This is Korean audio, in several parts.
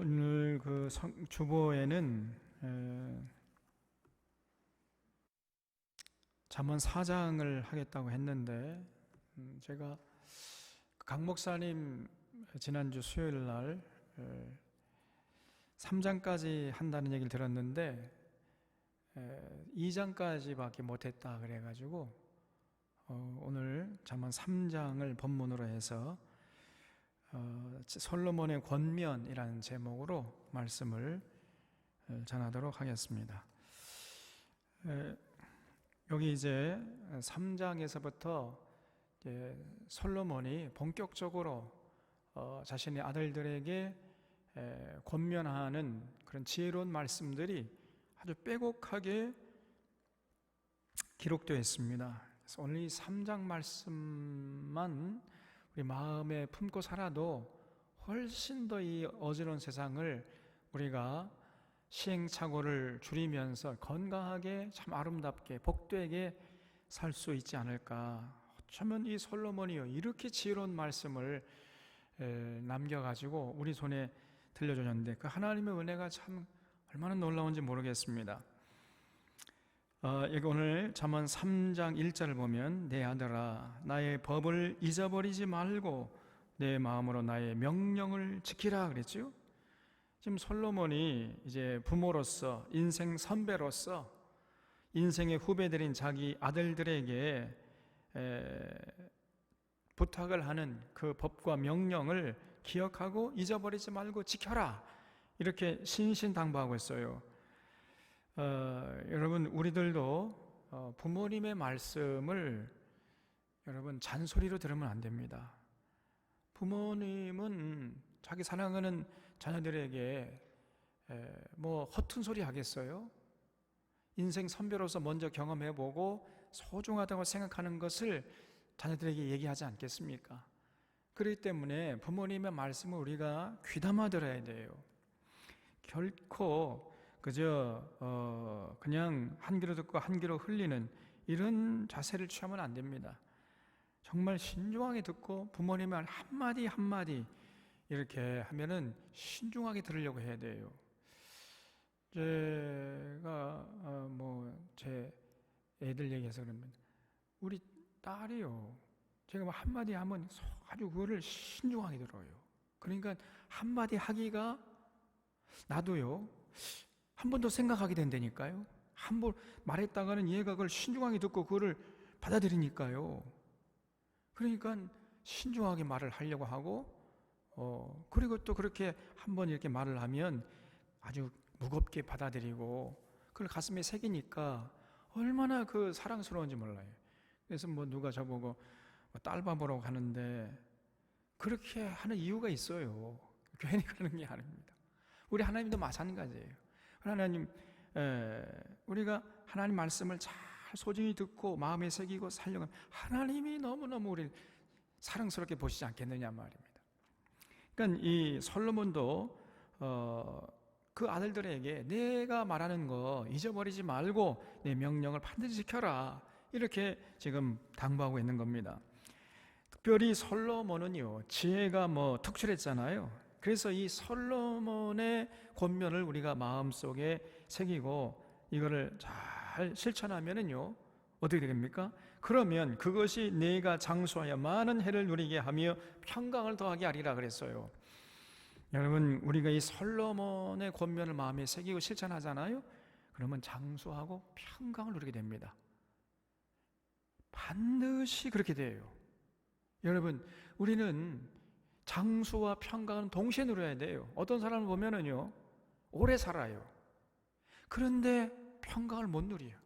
오늘 그 주보에는 잠언 4장을 하겠다고 했는데 제가 강 목사님 지난주 수요일 날 3장까지 한다는 얘기를 들었는데 2장까지밖에 못했다 그래가지고 오늘 잠언 3장을 본문으로 해서 솔로몬의 권면이라는 제목으로 말씀을 전하도록 하겠습니다. 여기 이제 3장에서부터 솔로몬이 본격적으로 자신의 아들들에게 권면하는 그런 지혜로운 말씀들이 아주 빼곡하게 기록되어 있습니다. 그래서 오늘 이 3장 말씀만 우리 마음에 품고 살아도 훨씬 더 이 어지러운 세상을 우리가 시행착오를 줄이면서 건강하게 참 아름답게 복되게 살 수 있지 않을까. 어쩌면 이 솔로몬이요 이렇게 지혜로운 말씀을 남겨가지고 우리 손에 들려주셨는데 그 하나님의 은혜가 참 얼마나 놀라운지 모르겠습니다. 여기 오늘 잠언 3장 1절을 보면 내 아들아 나의 법을 잊어버리지 말고 내 마음으로 나의 명령을 지키라 그랬죠. 지금 솔로몬이 이제 부모로서 인생 선배로서 인생의 후배들인 자기 아들들에게 부탁을 하는 그 법과 명령을 기억하고 잊어버리지 말고 지켜라 이렇게 신신당부하고 있어요. 여러분 우리들도 부모님의 말씀을 여러분 잔소리로 들으면 안 됩니다. 부모님은 자기 사랑하는 자녀들에게 뭐 허튼 소리 하겠어요? 인생 선배로서 먼저 경험해보고 소중하다고 생각하는 것을 자녀들에게 얘기하지 않겠습니까? 그렇기 때문에 부모님의 말씀을 우리가 귀담아 들어야 돼요. 결코 그저 그냥 한 귀로 듣고 한 귀로 흘리는 이런 자세를 취하면 안 됩니다. 정말 신중하게 듣고 부모님의 말 한마디 한마디 이렇게 하면은 신중하게 들으려고 해야 돼요. 제가 제 애들 얘기해서 그러면 우리 딸이요 제가 뭐 한마디 하면 아주 그거를 신중하게 들어요. 그러니까 한마디 하기가 나도요 한 번 더 생각하게 된다니까요. 한 번 말했다가는 얘가 그걸 신중하게 듣고 그거를 받아들이니까요. 그러니까 신중하게 말을 하려고 하고 그리고 또 그렇게 한 번 이렇게 말을 하면 아주 무겁게 받아들이고 그걸 가슴에 새기니까 얼마나 그 사랑스러운지 몰라요. 그래서 뭐 누가 저보고 딸바보라고 하는데 그렇게 하는 이유가 있어요. 괜히 그러는 게 아닙니다. 우리 하나님도 마찬가지예요. 하나님, 우리가 하나님 말씀을 잘 소중히 듣고 마음에 새기고 살려면 하나님이 너무너무 우리를 사랑스럽게 보시지 않겠느냐 말입니다. 그러니까 이 솔로몬도 그 아들들에게 내가 말하는 거 잊어버리지 말고 내 명령을 반드시 지켜라 이렇게 지금 당부하고 있는 겁니다. 특별히 솔로몬은요 지혜가 특출했잖아요. 그래서 이 솔로몬의 권면을 우리가 마음속에 새기고 이거를 잘 실천하면은요 어떻게 됩니까? 그러면 그것이 내가 장수하여 많은 해를 누리게 하며 평강을 더하게 하리라 그랬어요. 여러분 우리가 이 솔로몬의 권면을 마음에 새기고 실천하잖아요. 그러면 장수하고 평강을 누리게 됩니다. 반드시 그렇게 돼요. 여러분 우리는 장수와 평강은 동시에 누려야 돼요. 어떤 사람을 보면은요 오래 살아요. 그런데 평강을 못 누려요.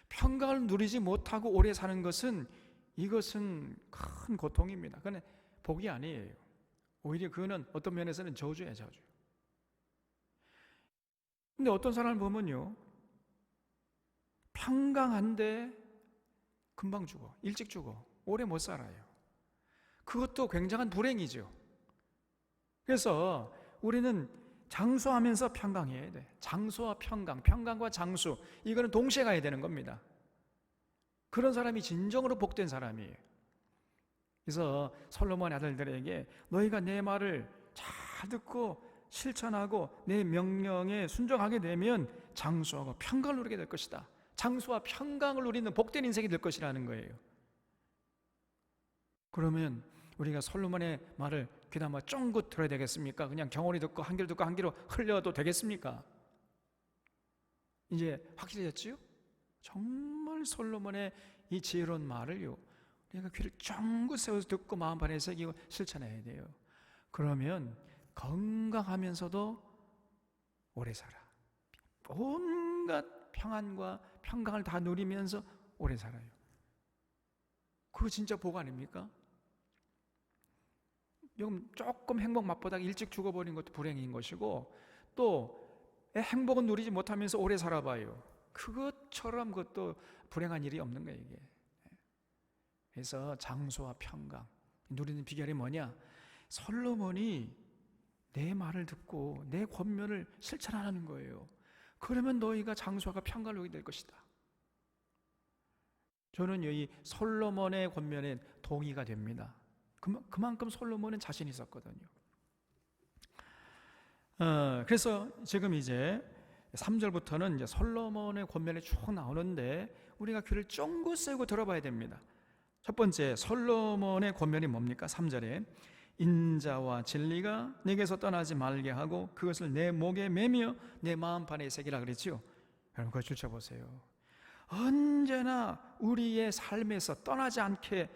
평강을 누리지 못하고 오래 사는 것은 이것은 큰 고통입니다. 그건 복이 아니에요. 오히려 그거는 어떤 면에서는 저주예요, 저주. 근데 어떤 사람을 보면요 평강한데 금방 죽어, 일찍 죽어, 오래 못 살아요. 그것도 굉장한 불행이죠. 그래서 우리는 장수하면서 평강해야 돼. 장수와 평강, 평강과 장수 이거는 동시에 가야 되는 겁니다. 그런 사람이 진정으로 복된 사람이에요. 그래서 솔로몬의 아들들에게 너희가 내 말을 잘 듣고 실천하고 내 명령에 순종하게 되면 장수하고 평강을 누리게 될 것이다. 장수와 평강을 누리는 복된 인생이 될 것이라는 거예요. 그러면 우리가 솔로몬의 말을 귀담아 쫑긋 들어야 되겠습니까? 그냥 경홀히 듣고 한 귀로 듣고 한 귀로 흘려도 되겠습니까? 이제 확실해졌지요? 정말 솔로몬의 이 지혜로운 말을요, 우리가 귀를 쫑긋 세워서 듣고 마음판에 새기고 실천해야 돼요. 그러면 건강하면서도 오래 살아. 온갖 평안과 평강을 다 누리면서 오래 살아요. 그거 진짜 복 아닙니까? 조금 행복 맛보다가 일찍 죽어버린 것도 불행인 것이고, 또 행복은 누리지 못하면서 오래 살아봐요. 그것처럼 그것도 불행한 일이 없는 거예요, 이게. 그래서 장수와 평강 누리는 비결이 뭐냐? 솔로몬이 내 말을 듣고 내 권면을 실천하는 거예요. 그러면 너희가 장수와 평강을 누리게 될 것이다. 저는 이 솔로몬의 권면에 동의가 됩니다. 그만큼 솔로몬은 자신이 있었거든요. 그래서 지금 이제 3절부터는 이제 솔로몬의 권면이 쭉 나오는데 우리가 귀를 쫑긋 세우고 들어봐야 됩니다. 첫 번째, 솔로몬의 권면이 뭡니까? 3절에 인자와 진리가 내게서 떠나지 말게 하고 그것을 내 목에 매며 내 마음판에 새기라 그랬죠. 여러분 그걸 줄쳐보세요. 언제나 우리의 삶에서 떠나지 않게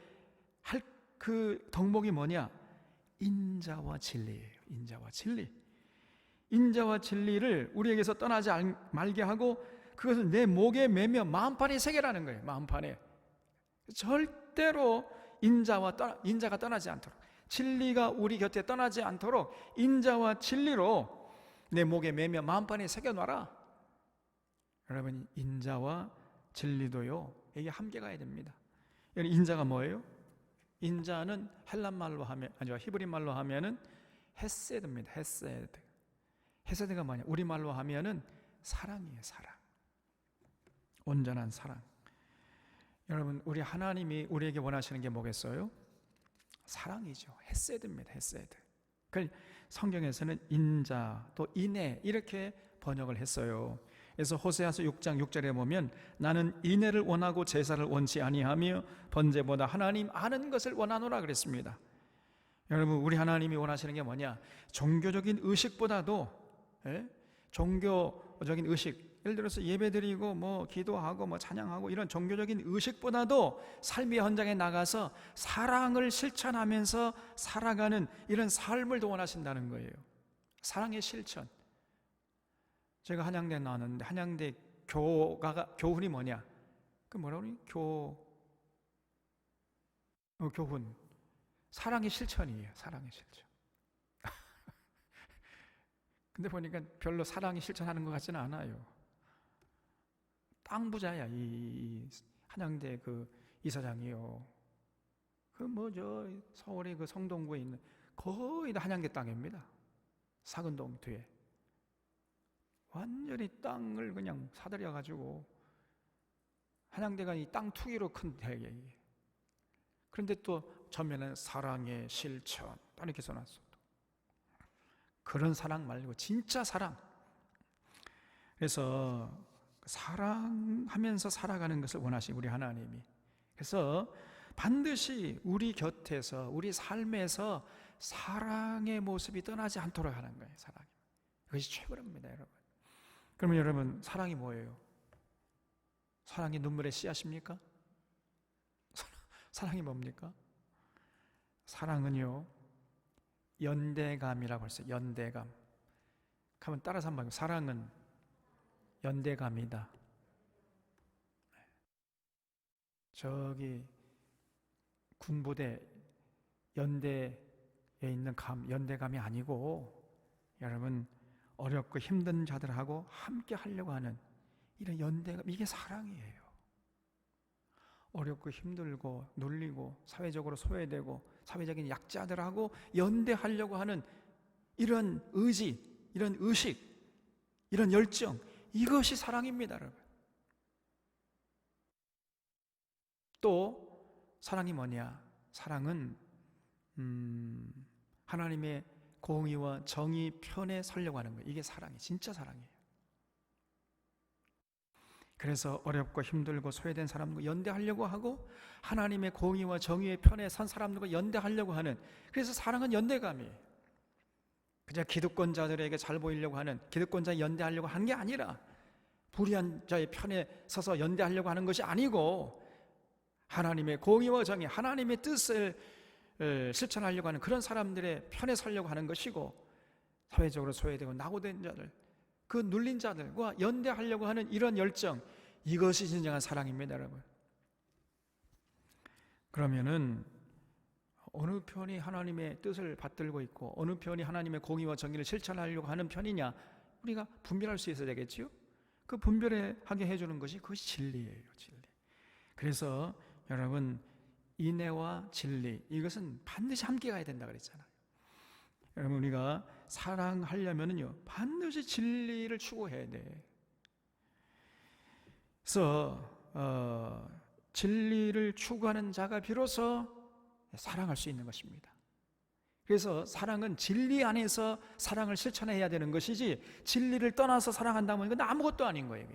할 그 덕목이 뭐냐? 인자와 진리예요. 인자와 진리. 인자와 진리를 우리에게서 떠나지 말게 하고 그것을 내 목에 매며 마음판에 새기라는 거예요. 마음판에. 절대로 인자가 떠나지 않도록, 진리가 우리 곁에 떠나지 않도록 인자와 진리로 내 목에 매며 마음판에 새겨놔라. 여러분, 인자와 진리도요, 이게 함께 가야 됩니다. 인자가 뭐예요? 인자는 헬란말로 하면, 아니요, 히브리말로 하면은 헤세드입니다. 헤세드. 헤세드가 뭐냐? 우리말로 하면은 사랑이에요. 사랑. 온전한 사랑. 여러분, 우리 하나님이 우리에게 원하시는 게 뭐겠어요? 사랑이죠. 헤세드입니다. 헤세드. 그걸 성경에서는 인자, 또 인애 이렇게 번역을 했어요. 그래서 호세아서 6장 6절에 보면 나는 인애를 원하고 제사를 원치 아니하며 번제보다 하나님 아는 것을 원하노라 그랬습니다. 여러분, 우리 하나님이 원하시는 게 뭐냐? 종교적인 의식보다도, 종교적인 의식, 예를 들어서 예배드리고 뭐 기도하고 뭐 찬양하고 이런 종교적인 의식보다도 삶의 현장에 나가서 사랑을 실천하면서 살아가는 이런 삶을 더 원하신다는 거예요. 사랑의 실천. 제가 한양대 나왔는데 한양대 교훈이 뭐냐? 그 뭐라고 그러니? 교훈. 사랑의 실천이에요. 사랑의 실천. 근데 보니까 별로 사랑이 실천하는 것 같지는 않아요. 땅 부자야, 이 한양대 그 이사장이요. 서울의 그 성동구에 있는 거의 다 한양대 땅입니다. 사근동 뒤에. 완전히 땅을 그냥 사들여가지고 한양대가 이 땅 투기로 큰 대게. 그런데 또 전면에 사랑의 실천 이렇게 써놨어. 그런 사랑 말고 진짜 사랑. 그래서 사랑하면서 살아가는 것을 원하신 우리 하나님이. 그래서 반드시 우리 곁에서 우리 삶에서 사랑의 모습이 떠나지 않도록 하는 거예요. 사랑이. 그것이 최고랍니다, 여러분. 그러면 여러분, 사랑이 뭐예요? 사랑이 눈물의 씨앗입니까? 사랑이 뭡니까? 사랑은요, 연대감이라고 했어요. 연대감. 한번 따라서 한번. 사랑은 연대감이다. 저기 군부대 연대에 있는 연대감이 아니고, 여러분, 어렵고 힘든 자들하고 함께 하려고 하는 이런 연대감, 이게 사랑이에요. 어렵고 힘들고 눌리고 사회적으로 소외되고 사회적인 약자들하고 연대하려고 하는 이런 의지, 이런 의식, 이런 열정, 이것이 사랑입니다, 여러분. 또 사랑이 뭐냐? 사랑은 하나님의 공의와 정의 편에 서려고 하는 거예요. 이게 사랑이에요. 진짜 사랑이에요. 그래서 어렵고 힘들고 소외된 사람들과 연대하려고 하고 하나님의 공의와 정의의 편에 선 사람들과 연대하려고 하는, 그래서 사랑은 연대감이에요. 그냥 기득권자들에게 잘 보이려고 하는, 기득권자에 연대하려고 하는 게 아니라 불의한 자의 편에 서서 연대하려고 하는 것이 아니고 하나님의 공의와 정의, 하나님의 뜻을 실천하려고 하는 그런 사람들의 편에 서려고 하는 것이고, 사회적으로 소외되고 낙오된 자들, 그 눌린 자들과 연대하려고 하는 이런 열정, 이것이 진정한 사랑입니다, 여러분. 그러면은 어느 편이 하나님의 뜻을 받들고 있고 어느 편이 하나님의 공의와 정의를 실천하려고 하는 편이냐, 우리가 분별할 수 있어야 되겠지요. 그 분별하게 해주는 것이 그것이 진리예요, 진리. 그래서 여러분, 인애와 진리, 이것은 반드시 함께 가야 된다 그랬잖아요. 여러분, 우리가 사랑하려면은요 반드시 진리를 추구해야 돼. 그래서 진리를 추구하는 자가 비로소 사랑할 수 있는 것입니다. 그래서 사랑은 진리 안에서 사랑을 실천해야 되는 것이지, 진리를 떠나서 사랑한다면 이건 아무것도 아닌 거예요.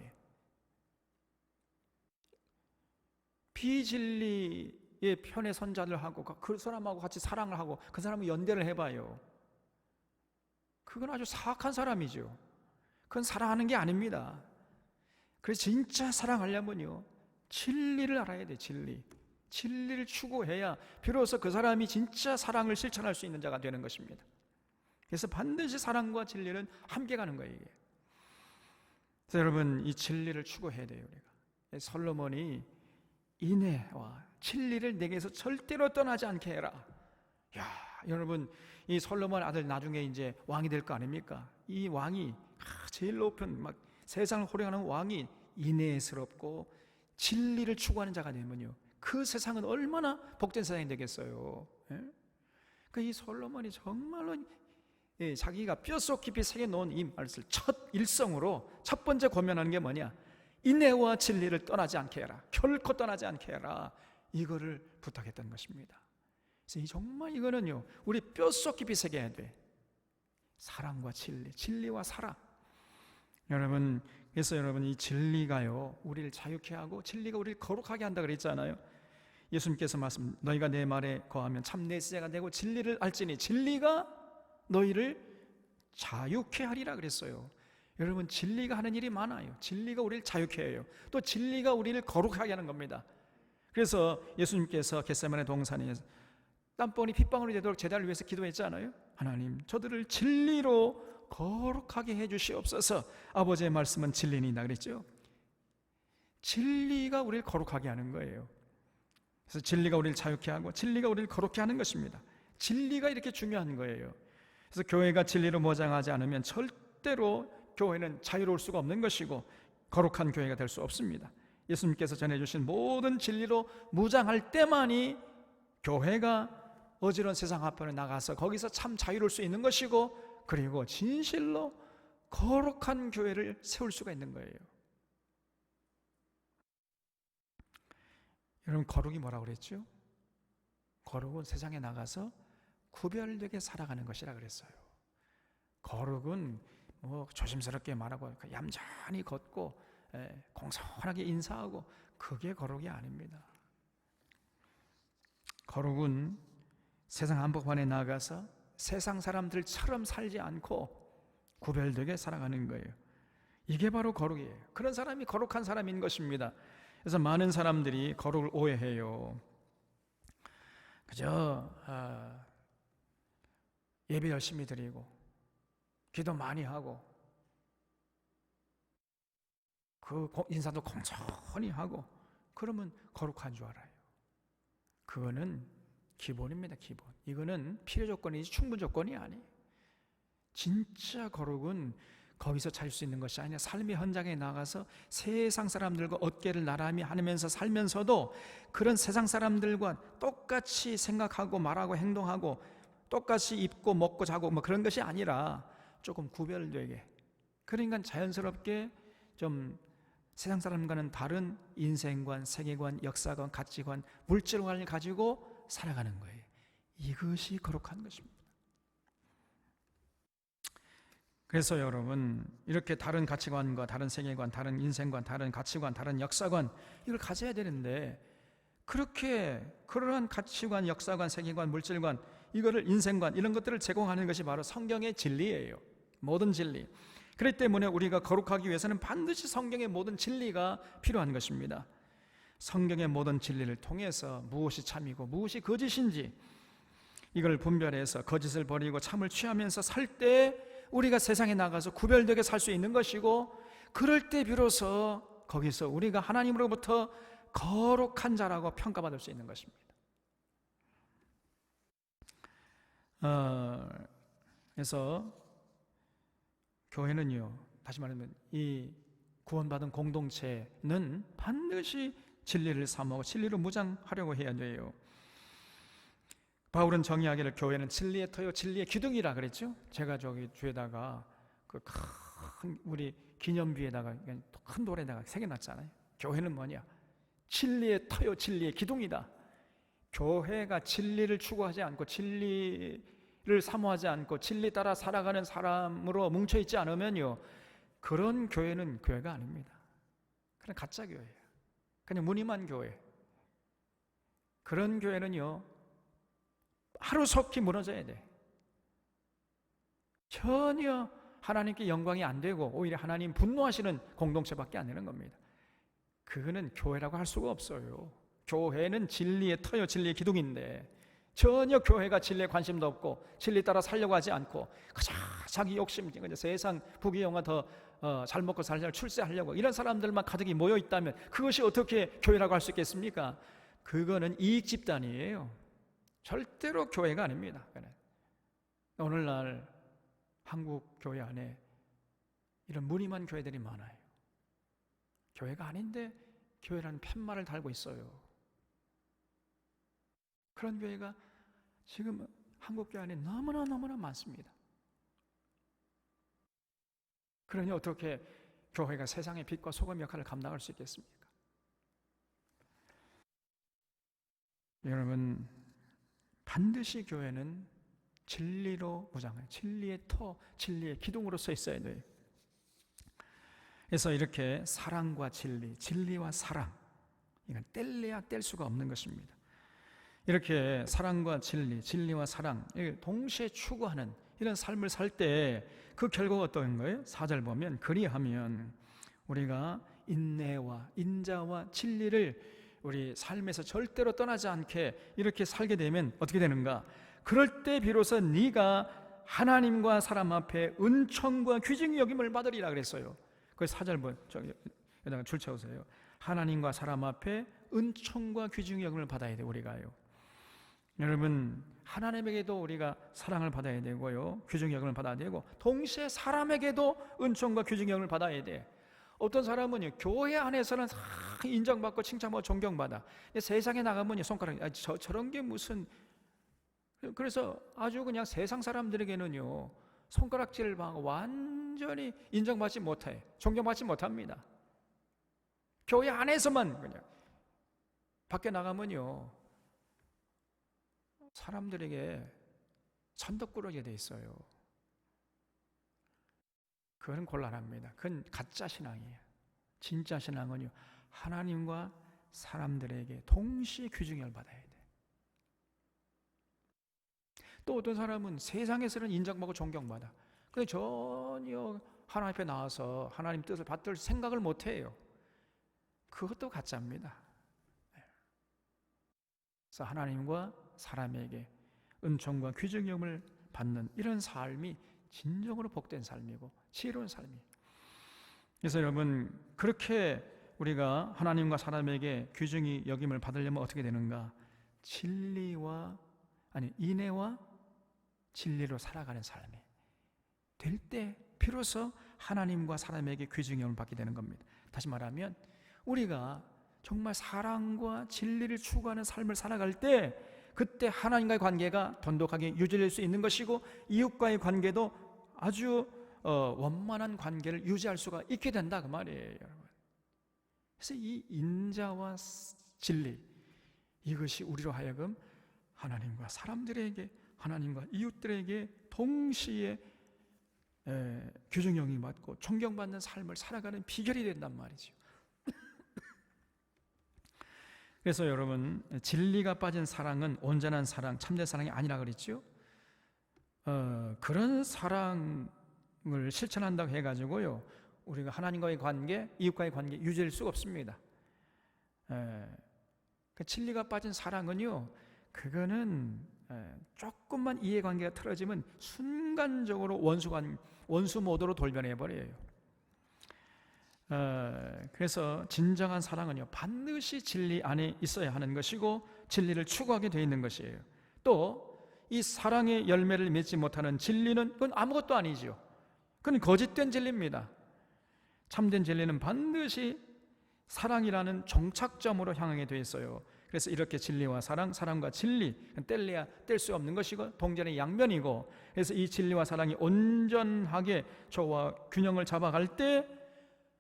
비진리의 편에 선 자들하고 그 사람하고 같이 사랑을 하고 그 사람을 연대를 해봐요. 그건 아주 사악한 사람이죠. 그건 사랑하는 게 아닙니다. 그래서 진짜 사랑하려면요 진리를 알아야 돼. 진리를 추구해야 비로소 그 사람이 진짜 사랑을 실천할 수 있는 자가 되는 것입니다. 그래서 반드시 사랑과 진리는 함께 가는 거예요, 이게. 그래서 여러분, 이 진리를 추구해야 돼요, 우리가. 솔로몬이 인애와 진리를 내게서 절대로 떠나지 않게 해라. 야, 여러분, 이 솔로몬 아들 나중에 이제 왕이 될 거 아닙니까? 이 왕이 제일 높은 막 세상을 호령하는 왕이 인애스럽고 진리를 추구하는 자가 되면요, 그 세상은 얼마나 복된 세상이 되겠어요. 그 이 솔로몬이 정말로 자기가 뼛속 깊이 새겨놓은 이 말씀을 첫 일성으로 첫 번째 고면하는 게 뭐냐? 인애와 진리를 떠나지 않게 해라. 결코 떠나지 않게 해라. 이거를 부탁했던 것입니다. 그래서 정말 이거는요 우리 뼛속 깊이 새겨야 돼. 사랑과 진리, 진리와 사랑. 여러분, 그래서 여러분, 이 진리가요 우리를 자유케 하고 진리가 우리를 거룩하게 한다 그랬잖아요. 예수님께서 말씀, 너희가 내 말에 거하면 참 내 제자가 되고 진리를 알지니 진리가 너희를 자유케 하리라 그랬어요. 여러분, 진리가 하는 일이 많아요. 진리가 우리를 자유케 해요. 또 진리가 우리를 거룩하게 하는 겁니다. 그래서 예수님께서 겟세마네 동산에서 땀번이 핏방울이 되도록 제자를 위해서 기도했잖아요. 하나님, 저들을 진리로 거룩하게 해주시옵소서. 아버지의 말씀은 진리니이다 그랬죠. 진리가 우리를 거룩하게 하는 거예요. 그래서 진리가 우리를 자유케 하고 진리가 우리를 거룩게 하는 것입니다. 진리가 이렇게 중요한 거예요. 그래서 교회가 진리로 무장하지 않으면 절대로 교회는 자유로울 수가 없는 것이고 거룩한 교회가 될 수 없습니다. 예수님께서 전해주신 모든 진리로 무장할 때만이 교회가 어지러운 세상 앞으로 나가서 거기서 참 자유로울 수 있는 것이고, 그리고 진실로 거룩한 교회를 세울 수가 있는 거예요. 여러분, 거룩이 뭐라고 그랬죠? 거룩은 세상에 나가서 구별되게 살아가는 것이라 그랬어요. 거룩은 뭐 조심스럽게 말하고 얌전히 걷고 공손하게 인사하고, 그게 거룩이 아닙니다. 거룩은 세상 한복판에 나가서 세상 사람들처럼 살지 않고 구별되게 살아가는 거예요. 이게 바로 거룩이에요. 그런 사람이 거룩한 사람인 것입니다. 그래서 많은 사람들이 거룩을 오해해요. 그저 예배 열심히 드리고 기도 많이 하고 그 인사도 공손히 하고 그러면 거룩한 줄 알아요. 그거는 기본입니다. 기본. 이거는 필요 조건이지 충분 조건이 아니에요. 진짜 거룩은 거기서 찾을 수 있는 것이 아니라 삶의 현장에 나가서 세상 사람들과 어깨를 나란히 하면서 살면서도 그런 세상 사람들과 똑같이 생각하고 말하고 행동하고 똑같이 입고 먹고 자고 뭐 그런 것이 아니라 조금 구별되게, 그러니까 자연스럽게 좀 세상 사람과는 다른 인생관, 세계관, 역사관, 가치관, 물질관을 가지고 살아가는 거예요. 이것이 거룩한 것입니다. 그래서 여러분, 이렇게 다른 가치관과 다른 세계관, 다른 인생관, 다른 가치관, 다른 역사관, 이걸 가져야 되는데, 그렇게 그러한 가치관, 역사관, 세계관, 물질관, 이거를 인생관, 이런 것들을 제공하는 것이 바로 성경의 진리예요. 모든 진리. 그렇기 때문에 우리가 거룩하기 위해서는 반드시 성경의 모든 진리가 필요한 것입니다. 성경의 모든 진리를 통해서 무엇이 참이고 무엇이 거짓인지, 이걸 분별해서 거짓을 버리고 참을 취하면서 살 때 우리가 세상에 나가서 구별되게 살 수 있는 것이고, 그럴 때 비로소 거기서 우리가 하나님으로부터 거룩한 자라고 평가받을 수 있는 것입니다. 그래서 교회는요, 다시 말하면 이 구원받은 공동체는 반드시 진리를 사모하고 진리로 무장하려고 해야 돼요. 바울은 정의하기를 교회는 진리의 터요 진리의 기둥이라 그랬죠. 제가 저기 주에다가 그 큰 우리 기념비에다가 큰 돌에다가 새겨놨잖아요. 교회는 뭐냐? 진리의 터요 진리의 기둥이다. 교회가 진리를 추구하지 않고 진리를 사모하지 않고 진리 따라 살아가는 사람으로 뭉쳐있지 않으면요, 그런 교회는 교회가 아닙니다. 그냥 가짜 교회예요. 그냥 무늬만 교회. 그런 교회는요, 하루속히 무너져야 돼. 전혀 하나님께 영광이 안 되고 오히려 하나님 분노하시는 공동체밖에 안 되는 겁니다. 그거는 교회라고 할 수가 없어요. 교회는 진리의 터요 진리의 기둥인데, 전혀 교회가 진리에 관심도 없고 진리 따라 살려고 하지 않고 그저 자기 욕심, 세상 부귀영화 더 잘 먹고 살려고 출세하려고 이런 사람들만 가득히 모여 있다면 그것이 어떻게 교회라고 할 수 있겠습니까? 그거는 이익 집단이에요. 절대로 교회가 아닙니다. 오늘날 한국 교회 안에 이런 무늬만 교회들이 많아요. 교회가 아닌데 교회라는 팻말을 달고 있어요. 그런 교회가 지금 한국 교회 안에 너무나 많습니다. 그러니 어떻게 교회가 세상의 빛과 소금 역할을 감당할 수 있겠습니까? 여러분, 반드시 교회는 진리로 무장해, 진리의 터, 진리의 기둥으로 서 있어야 돼요. 그래서 이렇게 사랑과 진리, 진리와 사랑, 이건 뗄래야 뗄 수가 없는 것입니다. 이렇게 사랑과 진리, 진리와 사랑, 동시에 추구하는 이런 삶을 살 때 그 결과가 어떤 거예요? 4절 보면, 그리하면 우리가 인내와 인자와 진리를 우리 삶에서 절대로 떠나지 않게 이렇게 살게 되면 어떻게 되는가? 그럴 때 비로소 네가 하나님과 사람 앞에 은총과 귀중히 여김을 받으리라 그랬어요. 그 4절 저기 여기다가 줄 채우세요. 하나님과 사람 앞에 은총과 귀중히 여김을 받아야 돼 우리가요. 여러분, 하나님에게도 우리가 사랑을 받아야 되고요, 귀중히 여김을 받아야 되고, 동시에 사람에게도 은총과 귀중히 여김을 받아야 돼. 어떤 사람은요, 교회 안에서는 인정받고 칭찬받고 존경받아. 세상에 나가면 손가락, 저런 게 무슨. 그래서 아주 그냥 세상 사람들에게는요, 손가락질을 하고 완전히 인정받지 못해, 존경받지 못합니다. 교회 안에서만 그냥. 밖에 나가면요, 사람들에게 천덕꾸러기가 돼 있어요. 그건 곤란합니다. 그건 가짜 신앙이에요. 진짜 신앙은요, 하나님과 사람들에게 동시에 귀중을 받아야 돼. 또 어떤 사람은 세상에서는 인정받고 존경받아. 근데 전혀 하나님 앞에 나와서 하나님 뜻을 받들 생각을 못 해요. 그것도 가짜입니다. 그래서 하나님과 사람에게 은총과 귀중함을 받는 이런 삶이 진정으로 복된 삶이고 지혜로운 삶이에요. 그래서 여러분, 그렇게 우리가 하나님과 사람에게 귀중히 여김을 받으려면 어떻게 되는가? 인애와 진리로 살아가는 삶이 될 때 비로소 하나님과 사람에게 귀중히 여김을 받게 되는 겁니다. 다시 말하면 우리가 정말 사랑과 진리를 추구하는 삶을 살아갈 때, 그때 하나님과의 관계가 돈독하게 유지될 수 있는 것이고, 이웃과의 관계도 아주 원만한 관계를 유지할 수가 있게 된다 그 말이에요, 여러분. 그래서 이 인자와 진리, 이것이 우리로 하여금 하나님과 사람들에게, 하나님과 이웃들에게 동시에 규정형이 맞고 존경받는 삶을 살아가는 비결이 된단 말이죠. 그래서 여러분, 진리가 빠진 사랑은 온전한 사랑, 참된 사랑이 아니라 그랬죠. 그런 사랑을 실천한다고 해가지고요, 우리가 하나님과의 관계, 이웃과의 관계 유지할 수가 없습니다. 그 진리가 빠진 사랑은요, 그거는 조금만 이해관계가 틀어지면 순간적으로 원수 모드로 돌변해 버려요. 그래서 진정한 사랑은요, 반드시 진리 안에 있어야 하는 것이고 진리를 추구하게 되어 있는 것이에요. 또 이 사랑의 열매를 맺지 못하는 진리는 그건 아무것도 아니죠. 그건 거짓된 진리입니다. 참된 진리는 반드시 사랑이라는 종착점으로 향하게 되어 있어요. 그래서 이렇게 진리와 사랑, 사랑과 진리, 뗄래야 뗄 수 없는 것이고 동전의 양면이고, 그래서 이 진리와 사랑이 온전하게 조화 균형을 잡아갈 때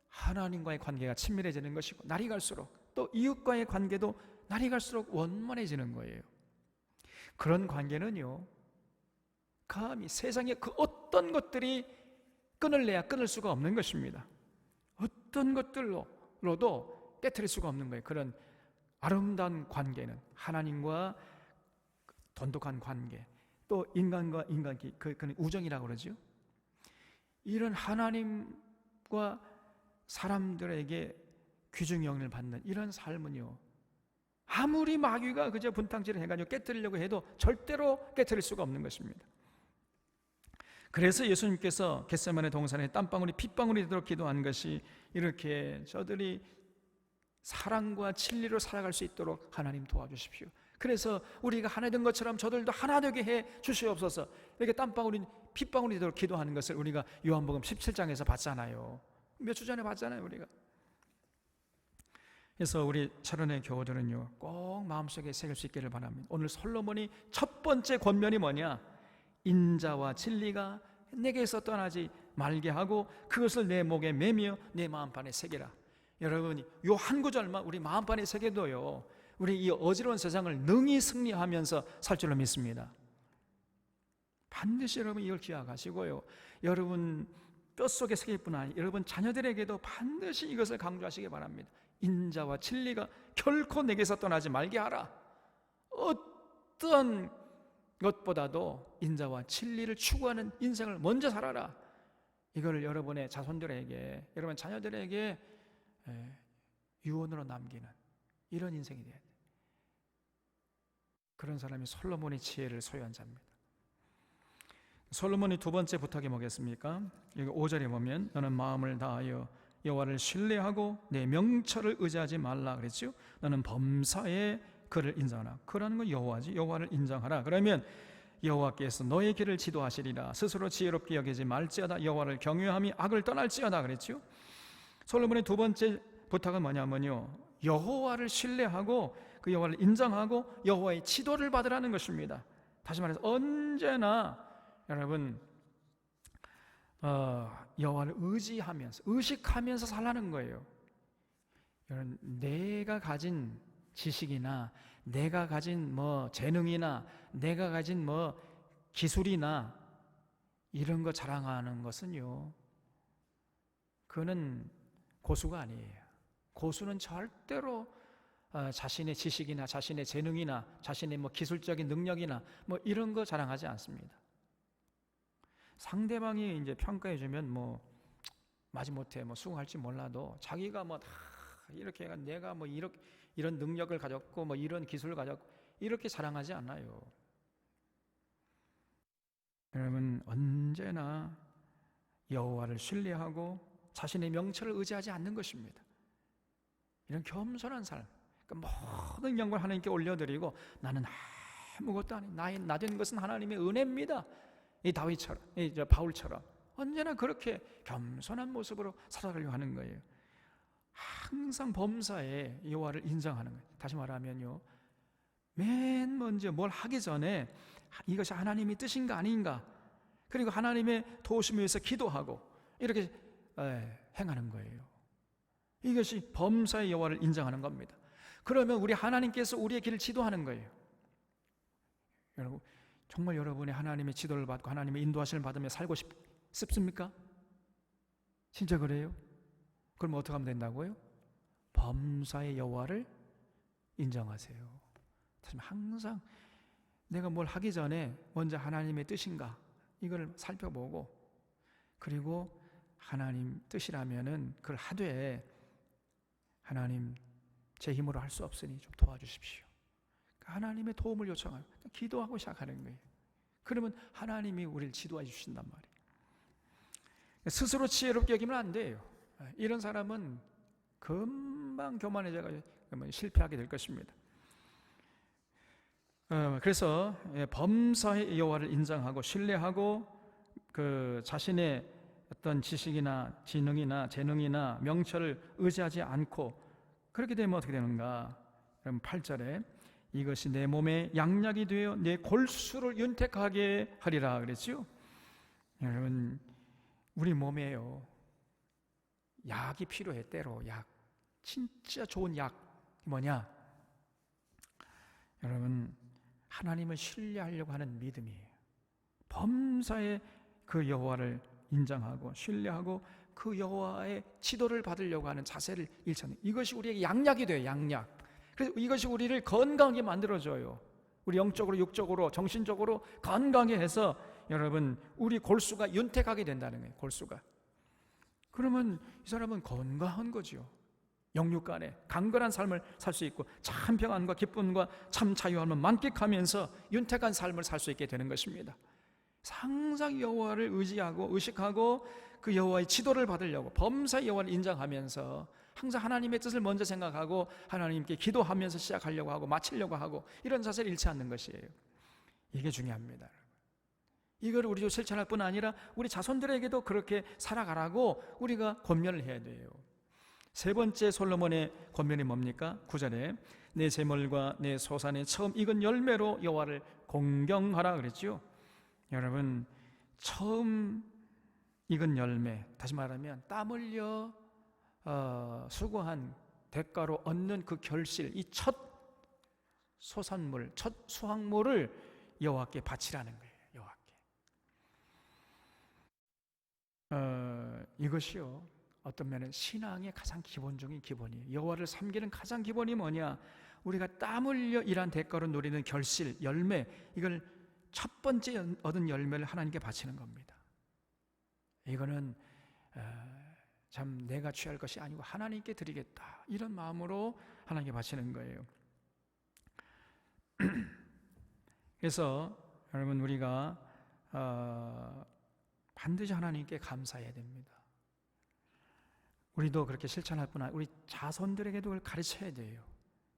하나님과의 관계가 친밀해지는 것이고, 날이 갈수록 또 이웃과의 관계도 날이 갈수록 원만해지는 거예요. 그런 관계는요, 감히 세상의 그 어떤 것들이 끊을래야 끊을 수가 없는 것입니다. 어떤 것들로도 깨트릴 수가 없는 거예요. 그런 아름다운 관계는 하나님과 돈독한 관계, 또 인간과 인간끼리 그건 우정이라고 그러죠. 이런 하나님과 사람들에게 귀중형을 받는 이런 삶은요, 아무리 마귀가 그저 분탕질을 해가지고 깨뜨리려고 해도 절대로 깨뜨릴 수가 없는 것입니다. 그래서 예수님께서 겟세마네 동산에 땀방울이 핏방울이 되도록 기도한 것이, 이렇게 저들이 사랑과 진리로 살아갈 수 있도록 하나님 도와주십시오. 그래서 우리가 하나 된 것처럼 저들도 하나 되게 해 주시옵소서, 이렇게 땀방울이 핏방울이 되도록 기도하는 것을 우리가 요한복음 17장에서 봤잖아요. 몇 주 전에 봤잖아요, 우리가. 그래서 우리 철원의 교우들은요, 꼭 마음속에 새길 수 있기를 바랍니다. 오늘 솔로몬이 첫 번째 권면이 뭐냐? 인자와 진리가 내게서 떠나지 말게 하고 그것을 내 목에 매며 내 마음판에 새기라. 여러분이 요 한 구절만 우리 마음판에 새겨도요, 우리 이 어지러운 세상을 능히 승리하면서 살 줄로 믿습니다. 반드시 여러분 이걸 기억하시고요, 여러분 뼛속에 새길 뿐 아니라 여러분 자녀들에게도 반드시 이것을 강조하시기 바랍니다. 인자와 진리가 결코 내게서 떠나지 말게 하라. 어떤 것보다도 인자와 진리를 추구하는 인생을 먼저 살아라. 이걸 여러분의 자손들에게, 여러분 자녀들에게 유언으로 남기는 이런 인생이 돼야 돼요. 그런 사람이 솔로몬의 지혜를 소유한 자입니다. 솔로몬이 두 번째 부탁이 뭐겠습니까? 여기 5절에 보면 너는 마음을 다하여 여호와를 신뢰하고 내 명철을 의지하지 말라 그랬죠. 너는 범사에 그를 인정하라. 그라는 건 여호와지. 여호와를 인정하라. 그러면 여호와께서 너의 길을 지도하시리라. 스스로 지혜롭게 여기지 말지어다. 여호와를 경외함이 악을 떠날지어다 그랬죠. 솔로몬의 두 번째 부탁은 뭐냐면요, 여호와를 신뢰하고 그 여호와를 인정하고 여호와의 지도를 받으라는 것입니다. 다시 말해서 언제나 여러분 여호와를 의지하면서 의식하면서 살라는 거예요. 여러분, 내가 가진 지식이나 내가 가진 재능이나 내가 가진 기술이나 이런 거 자랑하는 것은요, 그거는 고수가 아니에요. 고수는 절대로 자신의 지식이나 자신의 재능이나 자신의 기술적인 능력이나 이런 거 자랑하지 않습니다. 상대방이 이제 평가해 주면 마지못해 수긍할지 몰라도 자기가 다 이렇게 해가 내가 이런 능력을 가졌고 이런 기술을 가졌고 이렇게 자랑하지 않아요. 여러분, 언제나 여호와를 신뢰하고 자신의 명철을 의지하지 않는 것입니다. 이런 겸손한 삶, 그러니까 모든 영광을 하나님께 올려드리고 나는 아무것도 아니, 나 된 것은 하나님의 은혜입니다. 이 다윗처럼, 바울처럼 언제나 그렇게 겸손한 모습으로 살아가려고 하는 거예요. 항상 범사에 여호와를 인정하는 거예요. 다시 말하면요, 맨 먼저 뭘 하기 전에 이것이 하나님의 뜻인가 아닌가, 그리고 하나님의 도우심을 위해서 기도하고 이렇게 행하는 거예요. 이것이 범사의 여호와를 인정하는 겁니다. 그러면 우리 하나님께서 우리의 길을 지도하는 거예요. 여러분, 정말 여러분이 하나님의 지도를 받고 하나님의 인도하심을 받으며 살고 습습니까? 진짜 그래요? 그럼 어떻게 하면 된다고요? 범사의 여호와를 인정하세요. 항상 내가 뭘 하기 전에 먼저 하나님의 뜻인가 이걸 살펴보고, 그리고 하나님 뜻이라면은 그걸 하되, 하나님 제 힘으로 할 수 없으니 좀 도와주십시오. 하나님의 도움을 요청하고 기도하고 시작하는 거예요. 그러면 하나님이 우리를 지도해 주신단 말이에요. 스스로 지혜롭게 여기면 안 돼요. 이런 사람은 금방 교만해져서 실패하게 될 것입니다. 그래서 범사의 여호와를 인정하고 신뢰하고, 그 자신의 어떤 지식이나 지능이나 재능이나 명철을 의지하지 않고, 그렇게 되면 어떻게 되는가? 그럼 8절에 이것이 내 몸에 양약이 되어 내 골수를 윤택하게 하리라 그랬죠. 여러분, 우리 몸에요 약이 필요해. 때로 약, 진짜 좋은 약이 뭐냐? 여러분, 하나님을 신뢰하려고 하는 믿음이에요. 범사의 그 여호와를 인정하고 신뢰하고 그 여호와의 지도를 받으려고 하는 자세를 잃잖아요. 이것이 우리에게 양약이 돼요. 양약. 그래서 이것이 우리를 건강하게 만들어줘요. 우리 영적으로, 육적으로, 정신적으로 건강하게 해서 여러분 우리 골수가 윤택하게 된다는 거예요. 골수가. 그러면 이 사람은 건강한 거죠. 영육 간에 강건한 삶을 살 수 있고 참 평안과 기쁨과 참 자유함을 만끽하면서 윤택한 삶을 살 수 있게 되는 것입니다. 항상 여호와를 의지하고 의식하고 그 여호와의 지도를 받으려고 범사의 여호와를 인정하면서 항상 하나님의 뜻을 먼저 생각하고 하나님께 기도하면서 시작하려고 하고 마치려고 하고, 이런 자세를 잃지 않는 것이에요. 이게 중요합니다. 이걸 우리도 실천할 뿐 아니라 우리 자손들에게도 그렇게 살아가라고 우리가 권면을 해야 돼요. 세 번째 솔로몬의 권면이 뭡니까? 9절에 내 재물과 내 소산의 처음 익은 열매로 여호와를 공경하라 그랬죠. 여러분, 처음 익은 열매, 다시 말하면 땀 흘려 수고한 대가로 얻는 그 결실, 이 첫 소산물, 첫 수확물을 여호와께 바치라는 거예요. 여호와께. 이것이요, 어떤 면은 신앙의 가장 기본적인 기본이에요. 여호와를 섬기는 가장 기본이 뭐냐? 우리가 땀 흘려 일한 대가로 누리는 결실, 열매, 이걸 첫 번째 얻은 열매를 하나님께 바치는 겁니다. 이거는 참 내가 취할 것이 아니고 하나님께 드리겠다, 이런 마음으로 하나님께 바치는 거예요. 그래서 여러분, 우리가 반드시 하나님께 감사해야 됩니다. 우리도 그렇게 실천할 뿐 아니라 우리 자손들에게도 그걸 가르쳐야 돼요.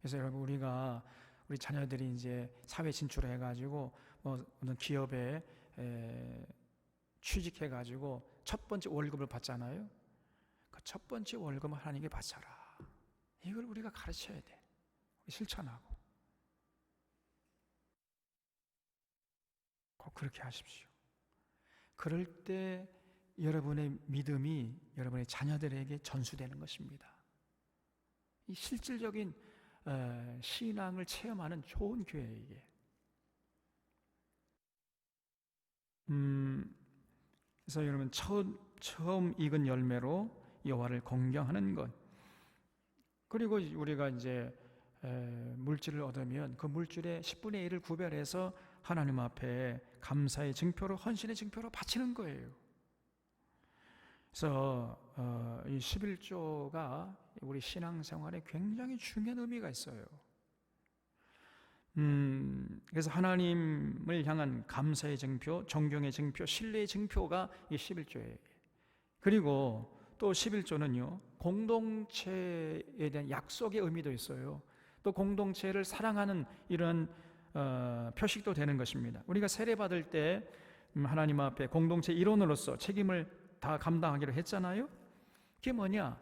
그래서 여러분, 우리 자녀들이 이제 사회 진출해가지고 어떤 기업에 취직해가지고 첫 번째 월급을 받잖아요. 그 첫 번째 월급을 하나님께 바쳐라. 이걸 우리가 가르쳐야 돼. 실천하고 꼭 그렇게 하십시오. 그럴 때 여러분의 믿음이 여러분의 자녀들에게 전수되는 것입니다. 이 실질적인 신앙을 체험하는 좋은 교회예요, 이게. 그래서 여러분, 처음 익은 열매로 여호와를 공경하는 것, 그리고 우리가 이제 물질을 얻으면 그 물질의 10분의 1을 구별해서 하나님 앞에 감사의 증표로, 헌신의 증표로 바치는 거예요. 그래서 이 11조가 우리 신앙생활에 굉장히 중요한 의미가 있어요. 그래서 하나님을 향한 감사의 증표, 존경의 증표, 신뢰의 증표가 이 11조예요. 그리고 또 11조는요, 공동체에 대한 약속의 의미도 있어요. 또 공동체를 사랑하는 이런 표식도 되는 것입니다. 우리가 세례받을 때 하나님 앞에 공동체 일원으로서 책임을 다 감당하기로 했잖아요. 그게 뭐냐?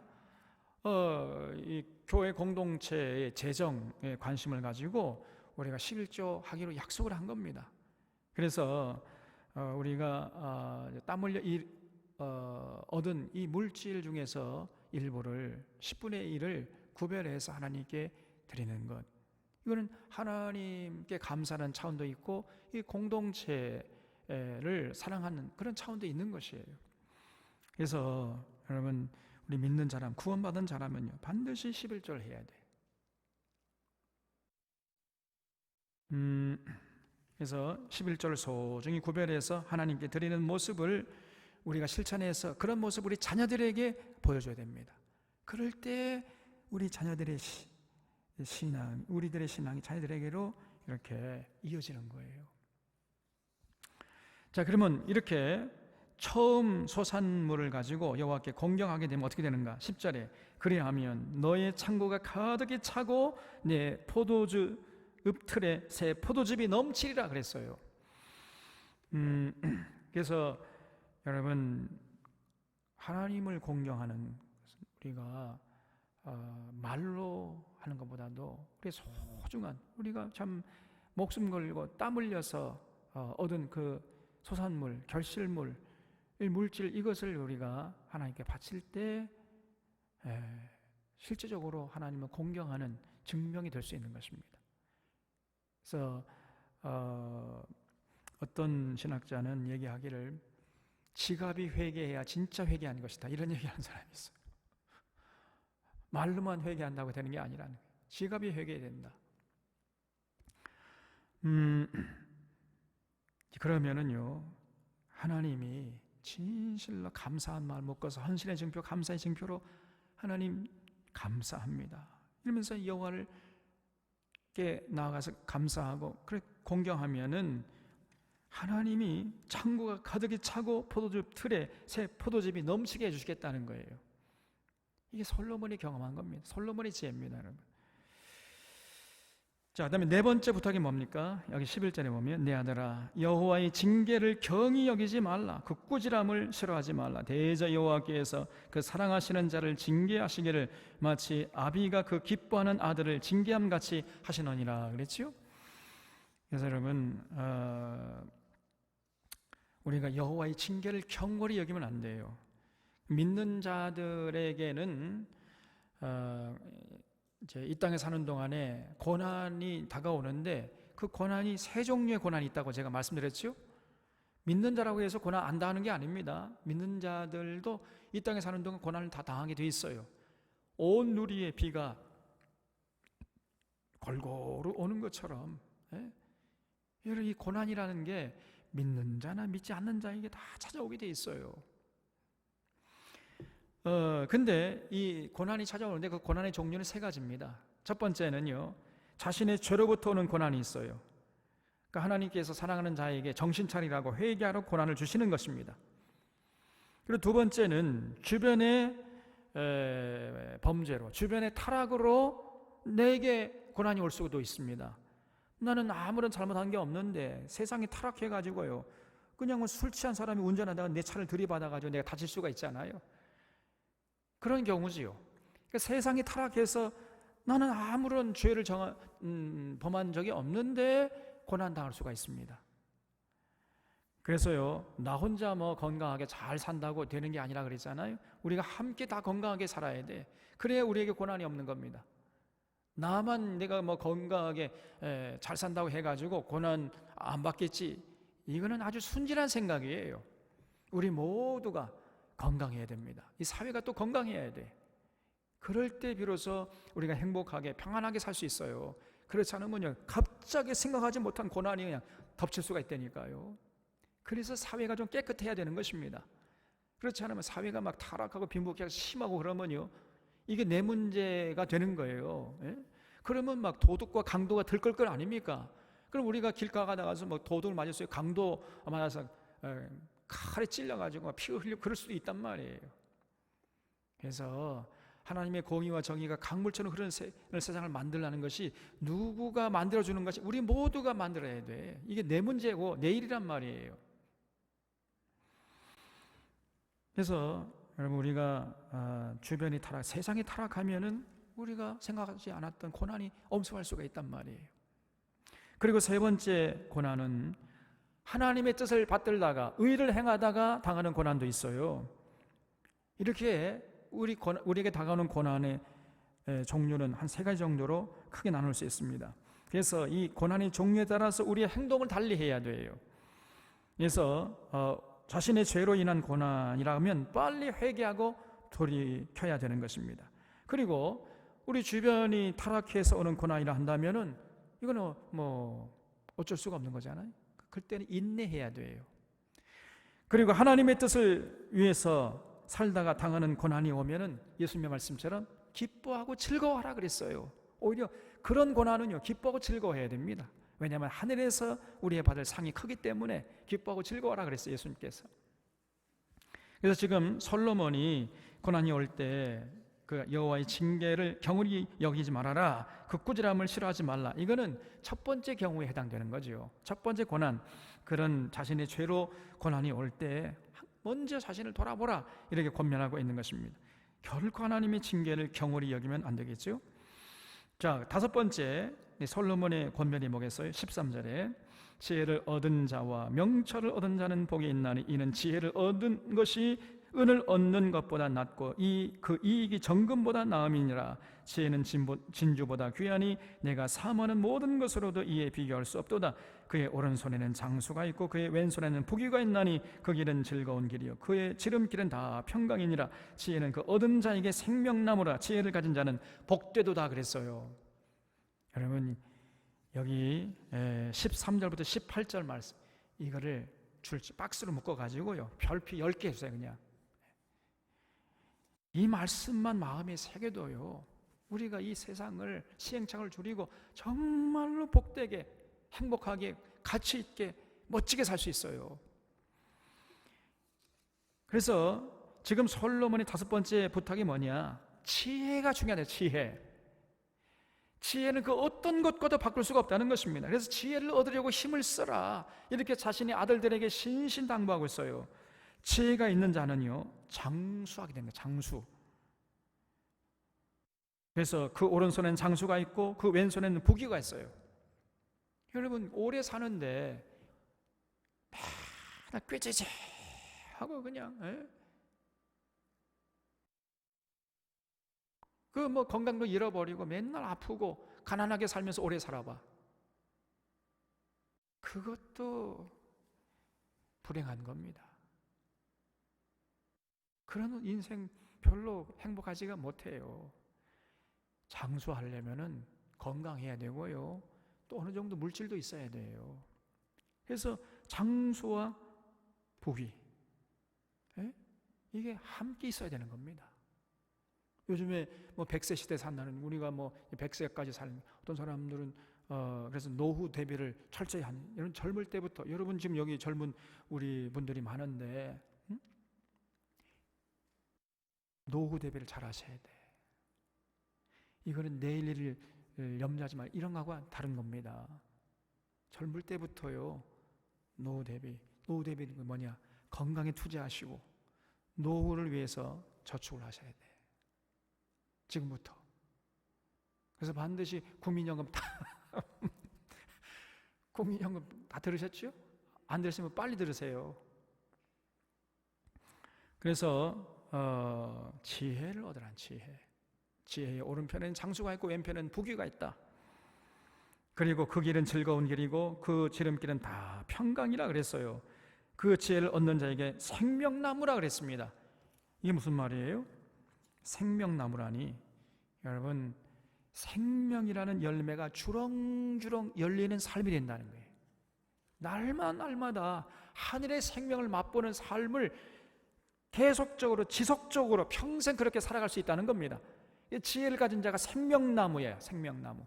이 교회 공동체의 재정에 관심을 가지고 우리가 11조 하기로 약속을 한 겁니다. 그래서 우리가 땀 흘려 얻은 이 물질 중에서 일부를 10분의 1을 구별해서 하나님께 드리는 것, 이거는 하나님께 감사하는 차원도 있고 이 공동체에 자녀들을 사랑하는 그런 차원도 있는 것이에요. 그래서 여러분, 우리 믿는 사람, 구원받은 사람은요, 반드시 11절 해야 돼요. 그래서 11절 소중히 구별해서 하나님께 드리는 모습을 우리가 실천해서 그런 모습을 우리 자녀들에게 보여줘야 됩니다. 그럴 때 우리 자녀들의 신앙, 우리들의 신앙이 자녀들에게로 이렇게 이어지는 거예요. 자, 그러면 이렇게 처음 소산물을 가지고 여호와께 공경하게 되면 어떻게 되는가? 10절에 그리하면 너의 창고가 가득히 차고 내 포도주 읍틀에 새 포도즙이 넘치리라 그랬어요. 그래서 여러분, 하나님을 공경하는 우리가 말로 하는 것보다도 우리 소중한, 우리가 참 목숨 걸고 땀 흘려서 얻은 그 소산물, 결실물, 물질, 이것을 우리가 하나님께 바칠 때 실제적으로 하나님을 공경하는 증명이 될 수 있는 것입니다. 그래서 어떤 신학자는 얘기하기를 지갑이 회개해야 진짜 회개하는 것이다, 이런 얘기하는 사람이 있어요. 말로만 회개한다고 되는 게 아니라는 거예요. 지갑이 회개해야 된다. 그러면은요, 하나님이 진실로 감사한 마음 먹어서 헌신의 증표, 감사의 증표로 하나님 감사합니다 이러면서 여호와를 나아가서 감사하고 그래 공경하면은 하나님이 창고가 가득히 차고 포도즙 틀에 새 포도즙이 넘치게 해주시겠다는 거예요. 이게 솔로몬이 경험한 겁니다. 솔로몬의 지혜입니다, 여러분. 자, 그다음에 네 번째 부탁이 뭡니까? 여기 11절에 보면 내 아들아 여호와의 징계를 경히 여기지 말라, 그 꾸지람을 싫어하지 말라. 대저 여호와께서 그 사랑하시는 자를 징계하시기를 마치 아비가 그 기뻐하는 아들을 징계함 같이 하시느니라 그랬지요. 그래서 여러분, 우리가 여호와의 징계를 경홀히 여기면 안 돼요. 믿는 자들에게는 이제 이 땅에 사는 동안에 고난이 다가오는데 그 고난이 세 종류의 고난이 있다고 제가 말씀드렸죠. 믿는 자라고 해서 고난 안 당하는 게 아닙니다. 믿는 자들도 이 땅에 사는 동안 고난을 다 당하게 돼 있어요. 온 누리의 비가 골고루 오는 것처럼, 여러분, 이 고난이라는 게 믿는 자나 믿지 않는 자에게 다 찾아오게 돼 있어요. 근데 이 고난이 찾아오는데 그 고난의 종류는 세 가지입니다. 첫 번째는요, 자신의 죄로부터 오는 고난이 있어요. 그러니까 하나님께서 사랑하는 자에게 정신 차리라고 회개하러 고난을 주시는 것입니다. 그리고 두 번째는 주변의 범죄로, 주변의 타락으로 내게 고난이 올 수도 있습니다. 나는 아무런 잘못한 게 없는데 세상이 타락해가지고요, 그냥 술 취한 사람이 운전하다가 내 차를 들이받아가지고 내가 다칠 수가 있잖아요. 그런 경우지요. 그러니까 세상이 타락해서 나는 아무런 죄를 범한 적이 없는데 고난당할 수가 있습니다. 그래서요, 나 혼자 건강하게 잘 산다고 되는 게 아니라 그랬잖아요. 우리가 함께 다 건강하게 살아야 돼. 그래야 우리에게 고난이 없는 겁니다. 나만 내가 건강하게 잘 산다고 해가지고 고난 안 받겠지, 이거는 아주 순진한 생각이에요. 우리 모두가 건강해야 됩니다. 이 사회가 또 건강해야 돼. 그럴 때 비로소 우리가 행복하게 평안하게 살 수 있어요. 그렇지 않으면요, 갑자기 생각하지 못한 고난이 그냥 덮칠 수가 있다니까요. 그래서 사회가 좀 깨끗해야 되는 것입니다. 그렇지 않으면 사회가 막 타락하고 빈부격차가 심하고 그러면요, 이게 내 문제가 되는 거예요. 그러면 막 도둑과 강도가 들끓 것 아닙니까? 그럼 우리가 길가 가다가서 도둑을 맞았어요, 강도 맞아서 칼에 찔려가지고 피 흘리고 그럴 수도 있단 말이에요. 그래서 하나님의 공의와 정의가 강물처럼 흐르는 세상을 만들라는 것이 누구가 만들어주는 것이 우리 모두가 만들어야 돼. 이게 내 문제고 내 일이란 말이에요. 그래서 여러분, 우리가 주변이 세상이 타락하면은 우리가 생각하지 않았던 고난이 엄습할 수가 있단 말이에요. 그리고 세 번째 고난은 하나님의 뜻을 받들다가 의를 행하다가 당하는 고난도 있어요. 이렇게 우리에게 다가오는 고난의 종류는 한 세 가지 정도로 크게 나눌 수 있습니다. 그래서 이 고난의 종류에 따라서 우리의 행동을 달리해야 돼요. 그래서 자신의 죄로 인한 고난이라면 빨리 회개하고 돌이켜야 되는 것입니다. 그리고 우리 주변이 타락해서 오는 고난이라 한다면은 이거는 뭐 어쩔 수가 없는 거잖아요. 그때는 인내해야 돼요. 그리고 하나님의 뜻을 위해서 살다가 당하는 고난이 오면은 예수님의 말씀처럼 기뻐하고 즐거워하라 그랬어요. 오히려 그런 고난은요, 기뻐하고 즐거워해야 됩니다. 왜냐하면 하늘에서 우리의 받을 상이 크기 때문에 기뻐하고 즐거워하라 그랬어요, 예수님께서. 그래서 지금 솔로몬이 고난이 올 때 그 여호와의 징계를 경홀히 여기지 말아라, 그 꾸지람을 싫어하지 말라, 이거는 첫 번째 경우에 해당되는 거죠. 첫 번째 고난, 그런 자신의 죄로 고난이 올 때 먼저 자신을 돌아보라, 이렇게 권면하고 있는 것입니다. 결코 하나님의 징계를 경홀히 여기면 안 되겠죠. 자, 다섯 번째 솔로몬의 권면이 뭐겠어요? 13절에 지혜를 얻은 자와 명철을 얻은 자는 복이 있나니 이는 지혜를 얻은 것이 은을 얻는 것보다 낫고 그 이익이 정금보다 나음이니라. 지혜는 진주보다 귀하니 내가 사모하는 모든 것으로도 이에 비교할 수 없도다. 그의 오른손에는 장수가 있고 그의 왼손에는 부귀가 있나니 그 길은 즐거운 길이요 그의 지름길은 다 평강이니라. 지혜는 그 얻은 자에게 생명나무라. 지혜를 가진 자는 복되도다 그랬어요. 여러분, 여기 13절부터 18절 말씀, 이거를 박스로 묶어가지고요 별표 10개 해주세요. 그냥 이 말씀만 마음에 새겨둬요 우리가 이 세상을, 시행착오를 줄이고 정말로 복되게, 행복하게, 가치 있게, 멋지게 살 수 있어요. 그래서 지금 솔로몬의 다섯 번째 부탁이 뭐냐? 지혜가 중요하다. 지혜는 그 어떤 것과도 바꿀 수가 없다는 것입니다. 그래서 지혜를 얻으려고 힘을 써라, 이렇게 자신의 아들들에게 신신당부하고 있어요. 지혜가 있는 자는요 장수하게 됩니다. 장수. 그래서 그 오른손에는 장수가 있고 그 왼손에는 부귀가 있어요. 여러분, 오래 사는데 맨날 꾀죄죄 하고 그냥 그 뭐 건강도 잃어버리고 맨날 아프고 가난하게 살면서 오래 살아봐. 그것도 불행한 겁니다. 그런 인생 별로 행복하지가 못해요. 장수하려면은 건강해야 되고요 또 어느 정도 물질도 있어야 돼요. 그래서 장수와 부귀, 이게 함께 있어야 되는 겁니다. 요즘에 뭐 100세 시대 산다는, 우리가 뭐 100세까지 사는, 어떤 사람들은 그래서 노후 대비를 철저히 하는, 이런 젊을 때부터, 여러분 지금 여기 젊은 우리 분들이 많은데 노후 대비를 잘 하셔야 돼. 이거는 내일 일을 염려하지 말, 이런 거하고 다른 겁니다. 젊을 때부터요 노후 대비는 뭐냐? 건강에 투자하시고 노후를 위해서 저축을 하셔야 돼, 지금부터. 그래서 반드시 국민연금 국민연금 다 들으셨죠? 안 들으시면 빨리 들으세요. 그래서 지혜를 얻으란. 지혜의 오른편에는 장수가 있고 왼편에는 부귀가 있다. 그리고 그 길은 즐거운 길이고 그 지름길은 다 평강이라 그랬어요. 그 지혜를 얻는 자에게 생명나무라 그랬습니다. 이게 무슨 말이에요? 생명나무라니, 여러분, 생명이라는 열매가 주렁주렁 열리는 삶이 된다는 거예요. 날마다 하늘의 생명을 맛보는 삶을 계속적으로, 지속적으로 평생 그렇게 살아갈 수 있다는 겁니다. 지혜를 가진 자가 생명나무예요. 생명나무.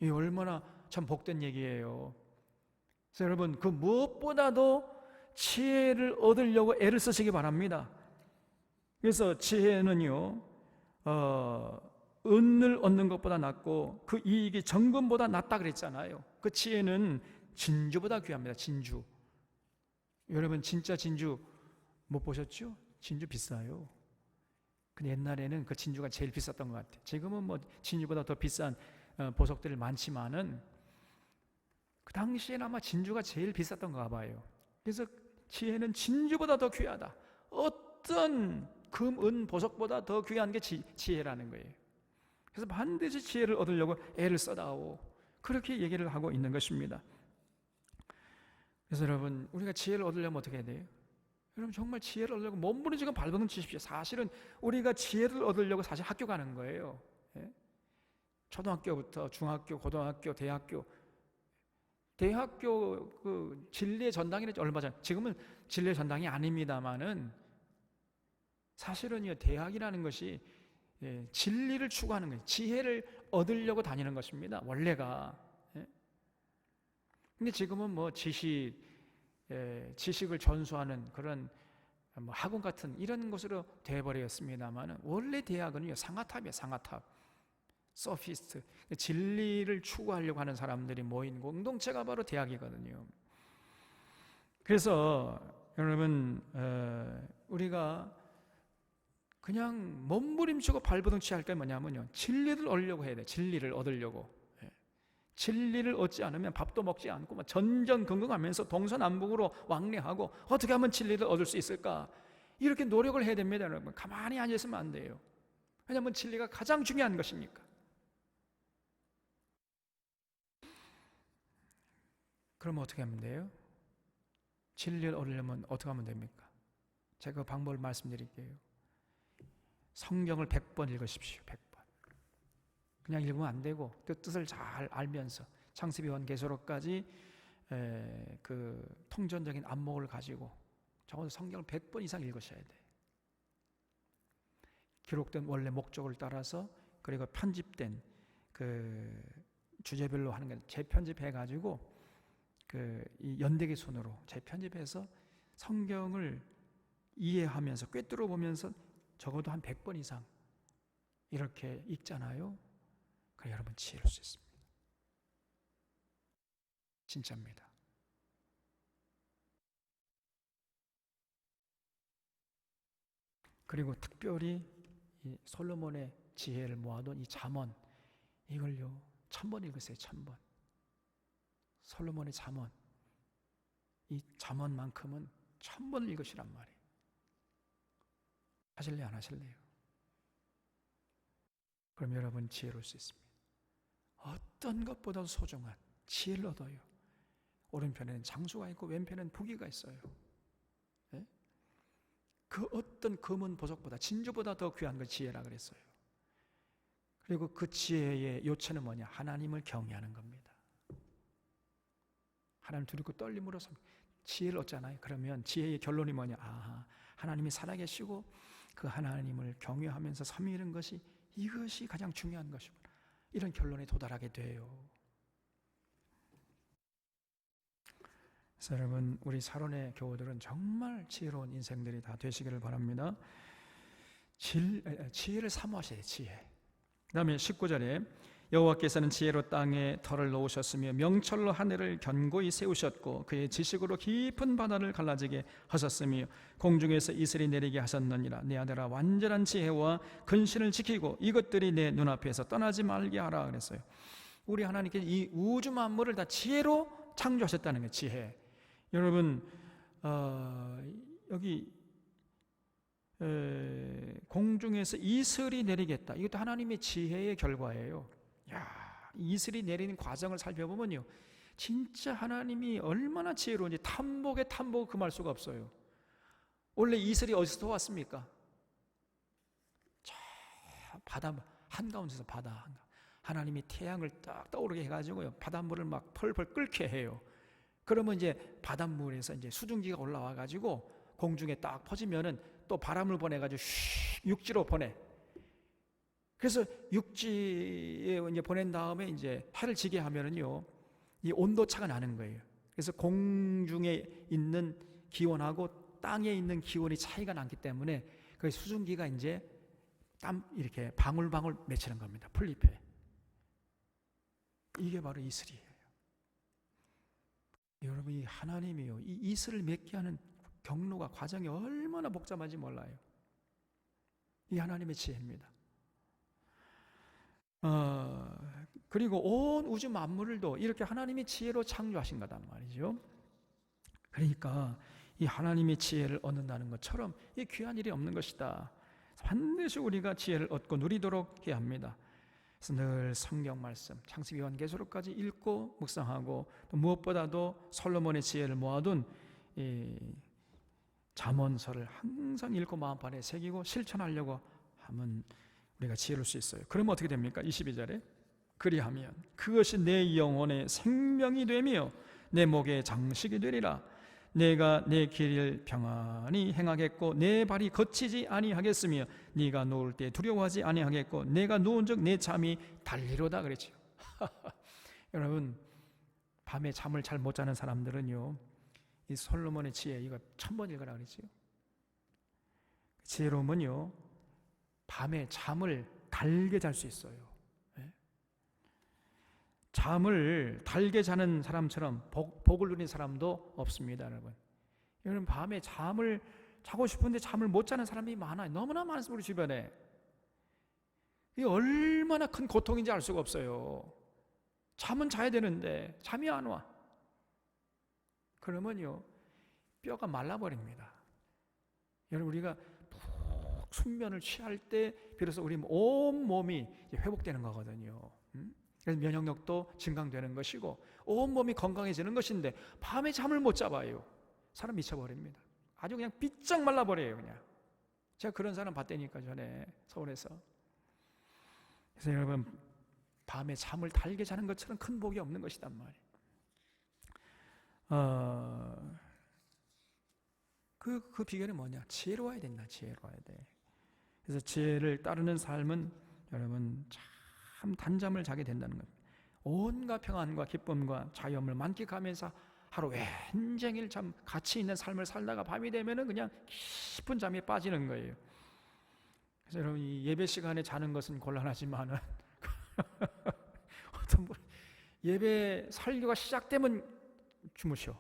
이 얼마나 참 복된 얘기예요. 그래서 여러분, 그 무엇보다도 지혜를 얻으려고 애를 쓰시기 바랍니다. 그래서 지혜는요 은을 얻는 것보다 낫고 그 이익이 정금보다 낫다 그랬잖아요. 그 지혜는 진주보다 귀합니다. 진주. 여러분, 진짜 진주 못 보셨죠? 진주 비싸요. 근데 옛날에는 그 진주가 제일 비쌌던 것 같아요. 지금은 뭐 진주보다 더 비싼 보석들이 많지만은 그 당시에는 아마 진주가 제일 비쌌던 가 봐요. 그래서 지혜는 진주보다 더 귀하다. 어떤 금, 은, 보석보다 더 귀한 게 지혜라는 거예요. 그래서 반드시 지혜를 얻으려고 애를 써다오, 그렇게 얘기를 하고 있는 것입니다. 그래서 여러분, 우리가 지혜를 얻으려면 어떻게 해야 돼요? 여러분, 정말 지혜를 얻으려고 몸부림치고 발버둥 치십시오. 사실은 우리가 지혜를 얻으려고 사실 학교 가는 거예요. 예? 초등학교부터 중학교, 고등학교, 대학교 그 진리의 전당이 얼마 전, 지금은 진리의 전당이 아닙니다만은 사실은요, 대학이라는 것이 진리를 추구하는 거예요. 지혜를 얻으려고 다니는 것입니다, 원래가. 근데 지금은 뭐 지식을 전수하는 그런 뭐 학원 같은 이런 곳으로 되어버렸습니다만, 원래 대학은요, 상아탑이에요, 상아탑. 소피스트, 진리를 추구하려고 하는 사람들이 모인 공동체가 바로 대학이거든요. 그래서 여러분, 우리가 그냥 몸부림치고 발버둥 치할 게 뭐냐면요, 진리를 얻으려고 해야 돼. 진리를 얻으려고. 진리를 얻지 않으면 밥도 먹지 않고 전전긍긍하면서 동서남북으로 왕래하고 어떻게 하면 진리를 얻을 수 있을까? 이렇게 노력을 해야 됩니다, 여러분. 가만히 앉아 있으면 안 돼요. 왜냐하면 진리가 가장 중요한 것이니까. 그럼 어떻게 하면 돼요? 진리를 얻으려면 어떻게 하면 됩니까? 제가 그 방법을 말씀드릴게요. 성경을 100번 읽으십시오. 100번. 그냥 읽으면 안 되고 뜻을 잘 알면서 창세기, 요한계시록까지 그 통전적인 안목을 가지고 적어도 성경을 100번 이상 읽으셔야 돼요. 기록된 원래 목적을 따라서, 그리고 편집된 그 주제별로 하는 게 재편집해 가지고 이 연대기 손으로 재편집해서 성경을 이해하면서 꿰뚫어 보면서 적어도 한 100번 이상 이렇게 읽잖아요. 그래 여러분 지혜로울 수 있습니다. 진짜입니다. 그리고 특별히 이 솔로몬의 지혜를 모아둔 이 잠언, 이걸요 1000번 읽으세요. 1000번. 솔로몬의 잠언, 이 잠언만큼은 1000번 읽으시란 말이에요. 하실래요, 안 하실래요? 그럼 여러분 지혜로울 수 있습니다. 어떤 것보다도 소중한 지혜를 얻어요. 오른편에는 장수가 있고 왼편에는 부귀가 있어요. 네? 그 어떤 금은 보석보다, 진주보다 더 귀한 그 지혜라 그랬어요. 그리고 그 지혜의 요체는 뭐냐? 하나님을 경외하는 겁니다. 하나님 두렵고 떨림으로 지혜를 얻잖아요. 그러면 지혜의 결론이 뭐냐? 하나님이 살아계시고 그 하나님을 경외하면서 섬기는 것이, 이것이 가장 중요한 것이구나, 이런 결론에 도달하게 돼요. 그래서 여러분, 우리 사론의 교우들은 정말 지혜로운 인생들이 다 되시기를 바랍니다. 지혜를 사모하셔야 돼요. 지혜. 그 다음에 19절에 여호와께서는 지혜로 땅에 터를 놓으셨으며 명철로 하늘을 견고히 세우셨고 그의 지식으로 깊은 바다를 갈라지게 하셨으며 공중에서 이슬이 내리게 하셨느니라. 내 아들아, 완전한 지혜와 근신을 지키고 이것들이 내 눈앞에서 떠나지 말게 하라 그랬어요. 우리 하나님께서 이 우주 만물을 다 지혜로 창조하셨다는 거예요. 지혜. 여러분, 여기 공중에서 이슬이 내리겠다, 이것도 하나님의 지혜의 결과예요. 이슬이 내리는 과정을 살펴보면요, 진짜 하나님이 얼마나 지혜로운지 탐복에 탐복을 금할 수가 없어요. 원래 이슬이 어디서 왔습니까? 저 바다 한가운데서, 바다 하나님이 태양을 딱 떠오르게 해가지고요, 바닷물을 막 펄펄 끓게 해요. 그러면 이제 바닷물에서 이제 수증기가 올라와가지고 공중에 딱 퍼지면은 또 바람을 보내가지고 육지로 보내. 그래서 육지에 이제 보낸 다음에 이제 해를 지게 하면은요, 이 온도차가 나는 거예요. 그래서 공중에 있는 기온하고 땅에 있는 기온이 차이가 나기 때문에 그 수증기가 이제 땀 이렇게 방울방울 맺히는 겁니다. 풀잎에. 이게 바로 이슬이에요. 여러분, 이 하나님이요, 이 이슬을 맺게 하는 경로가, 과정이 얼마나 복잡한지 몰라요. 이 하나님의 지혜입니다. 그리고 온 우주 만물도 이렇게 하나님의 지혜로 창조하신 거단 말이죠. 그러니까 이 하나님의 지혜를 얻는다는 것처럼 이 귀한 일이 없는 것이다. 반드시 우리가 지혜를 얻고 누리도록 해야 합니다. 그래서 늘 성경 말씀 창세기 요한계시록까지 읽고 묵상하고, 또 무엇보다도 솔로몬의 지혜를 모아둔 이 잠언서를 항상 읽고 마음판에 새기고 실천하려고 하면 우리가 지혜로울 수 있어요. 그러면 어떻게 됩니까? 22절에 그리하면 그것이 내 영혼의 생명이 되며 내 목의 장식이 되리라. 내가 내 길을 평안히 행하겠고 내 발이 거치지 아니하겠으며 네가 누울 때 두려워하지 아니하겠고 내가 누운즉 내 잠이 달리로다 그랬죠. 여러분, 밤에 잠을 잘 못 자는 사람들은요, 이 솔로몬의 지혜 이거 1000번 읽으라 그랬죠. 지혜로움은요, 밤에 잠을 달게 잘 수 있어요. 잠을 달게 자는 사람처럼 복을 누린 사람도 없습니다, 여러분. 여러분, 밤에 잠을 자고 싶은데 잠을 못 자는 사람이 많아요. 너무나 많습니다, 우리 주변에. 이게 얼마나 큰 고통인지 알 수가 없어요. 잠은 자야 되는데 잠이 안 와. 그러면요, 뼈가 말라버립니다. 여러분, 우리가 푹 숙면을 취할 때 비로소 우리 온 몸이 회복되는 거거든요. 그래서 면역력도 증강되는 것이고 온몸이 건강해지는 것인데 밤에 잠을 못 잡아요. 사람 미쳐버립니다. 아주 그냥 삐쩍 말라버려요. 그냥 제가 그런 사람 봤다니까, 전에 서울에서. 그래서 여러분, 밤에 잠을 달게 자는 것처럼 큰 복이 없는 것이단 말이에요. 그 비결이 뭐냐? 지혜로워야 된다. 지혜로워야 돼. 그래서 지혜를 따르는 삶은 여러분 참 단잠을 자게 된다는 겁니다. 온갖 평안과 기쁨과 자유함을 만끽하면서 하루 웬종일 참 가치 있는 삶을 살다가 밤이 되면은 그냥 깊은 잠에 빠지는 거예요. 그래서 여러분, 이 예배 시간에 자는 것은 곤란하지만은 어떤 분 예배 설교가 시작되면 주무셔.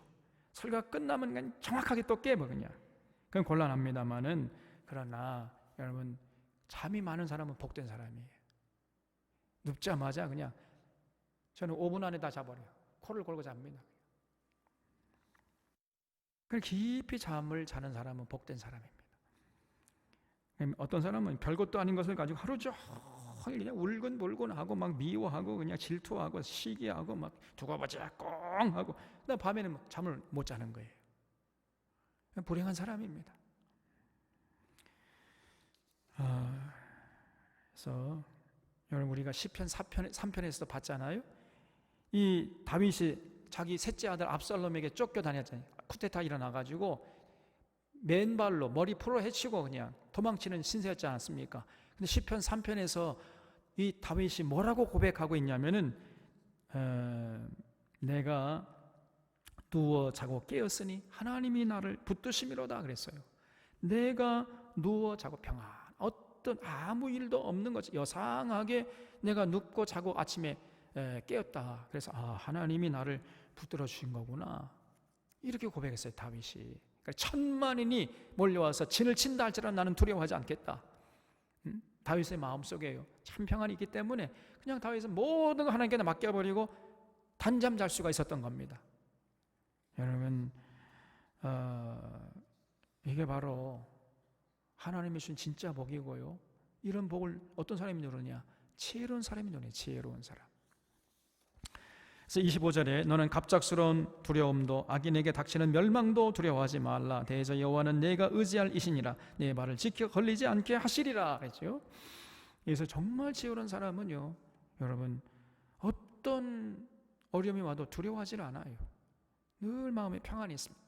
설교가 끝나면 그냥 정확하게 또 깨버 그냥. 그건 곤란합니다만은, 그러나 여러분, 잠이 많은 사람은 복된 사람이에요. 눕자마자 그냥 저는 5분 안에 다 자버려요. 코를 골고 잡니다. 깊이 잠을 자는 사람은 복된 사람입니다. 어떤 사람은 별것도 아닌 것을 가지고 하루 종일 그냥 울근불근하고 막 미워하고 그냥 질투하고 시기하고 막 두고 보자 꽁 하고, 그다음 밤에는 잠을 못 자는 거예요. 불행한 사람입니다. 그래서 여러분, 우리가 시편 3편에서도 봤잖아요. 이 다윗이 자기 셋째 아들 압살롬에게 쫓겨다녔잖아요. 쿠데타 일어나가지고 맨발로 머리 풀어 헤치고 그냥 도망치는 신세였지 않았습니까? 근데 시편 3편에서 이 다윗이 뭐라고 고백하고 있냐면은 내가 누워 자고 깨었으니 하나님이 나를 붙드심이로다 그랬어요. 내가 누워 자고 평안, 어떤 아무 일도 없는 거지. 여상하게 내가 눕고 자고 아침에 깨었다. 그래서 하나님이 나를 붙들어 주신 거구나, 이렇게 고백했어요, 다윗이. 그러니까 천만인이 몰려와서 진을 친다 할지라도 나는 두려워하지 않겠다. 다윗의 마음속에요, 참 평안이 있기 때문에 그냥 다윗은 모든 걸 하나님께 맡겨버리고 단잠 잘 수가 있었던 겁니다. 여러분, 이게 바로 하나님이 주신 진짜 복이고요. 이런 복을 어떤 사람이 누르냐? 지혜로운 사람이 누려요. 지혜로운 사람. 그래서 25절에 너는 갑작스러운 두려움도 악인에게 닥치는 멸망도 두려워하지 말라. 대저 여호와는 내가 의지할 이시니라. 내 발을 지켜 걸리지 않게 하시리라 그랬죠. 그래서 정말 지혜로운 사람은요, 여러분, 어떤 어려움이 와도 두려워하지 않아요. 늘 마음에 평안이 있습니다.